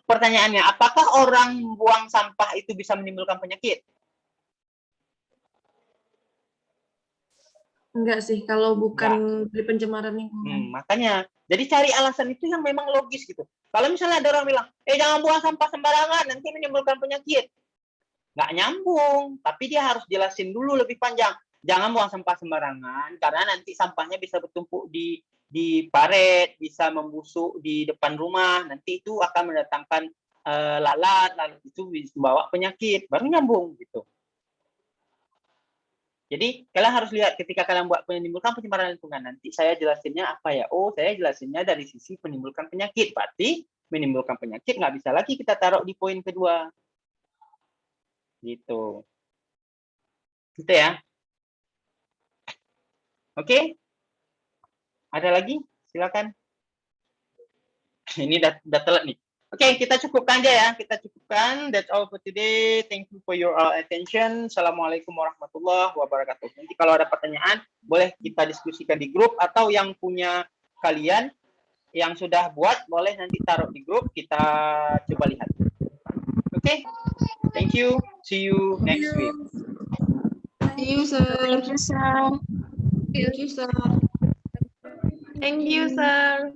pertanyaannya, apakah orang buang sampah itu bisa menimbulkan penyakit? Enggak sih, kalau bukan dari pencemaran lingkungan. Makanya, jadi cari alasan itu yang memang logis gitu. Kalau misalnya ada orang bilang, jangan buang sampah sembarangan, nanti menimbulkan penyakit. Nggak nyambung, tapi dia harus jelasin dulu lebih panjang. Jangan buang sampah sembarangan, karena nanti sampahnya bisa bertumpuk di paret, bisa membusuk di depan rumah, nanti itu akan mendatangkan lalat itu bisa membawa penyakit, baru nyambung gitu. Jadi kalian harus lihat ketika kalian buat menimbulkan pencemaran lingkungan, nanti saya jelasinnya apa ya? Oh, saya jelasinnya dari sisi menimbulkan penyakit, berarti menimbulkan penyakit nggak bisa lagi kita taruh di poin kedua. Gitu. Gitu ya. Oke. Ada lagi? Silakan. Ini udah telat nih. Oke, kita cukupkan aja ya. Kita cukupkan. That's all for today. Thank you for your attention. Assalamualaikum warahmatullahi wabarakatuh. Nanti kalau ada pertanyaan, boleh kita diskusikan di grup, atau yang punya kalian yang sudah buat, boleh nanti taruh di grup, kita coba lihat. Oke? Thank you. See you next week. See you, sir. Thank you, sir. Thank you, sir. Thank you, sir.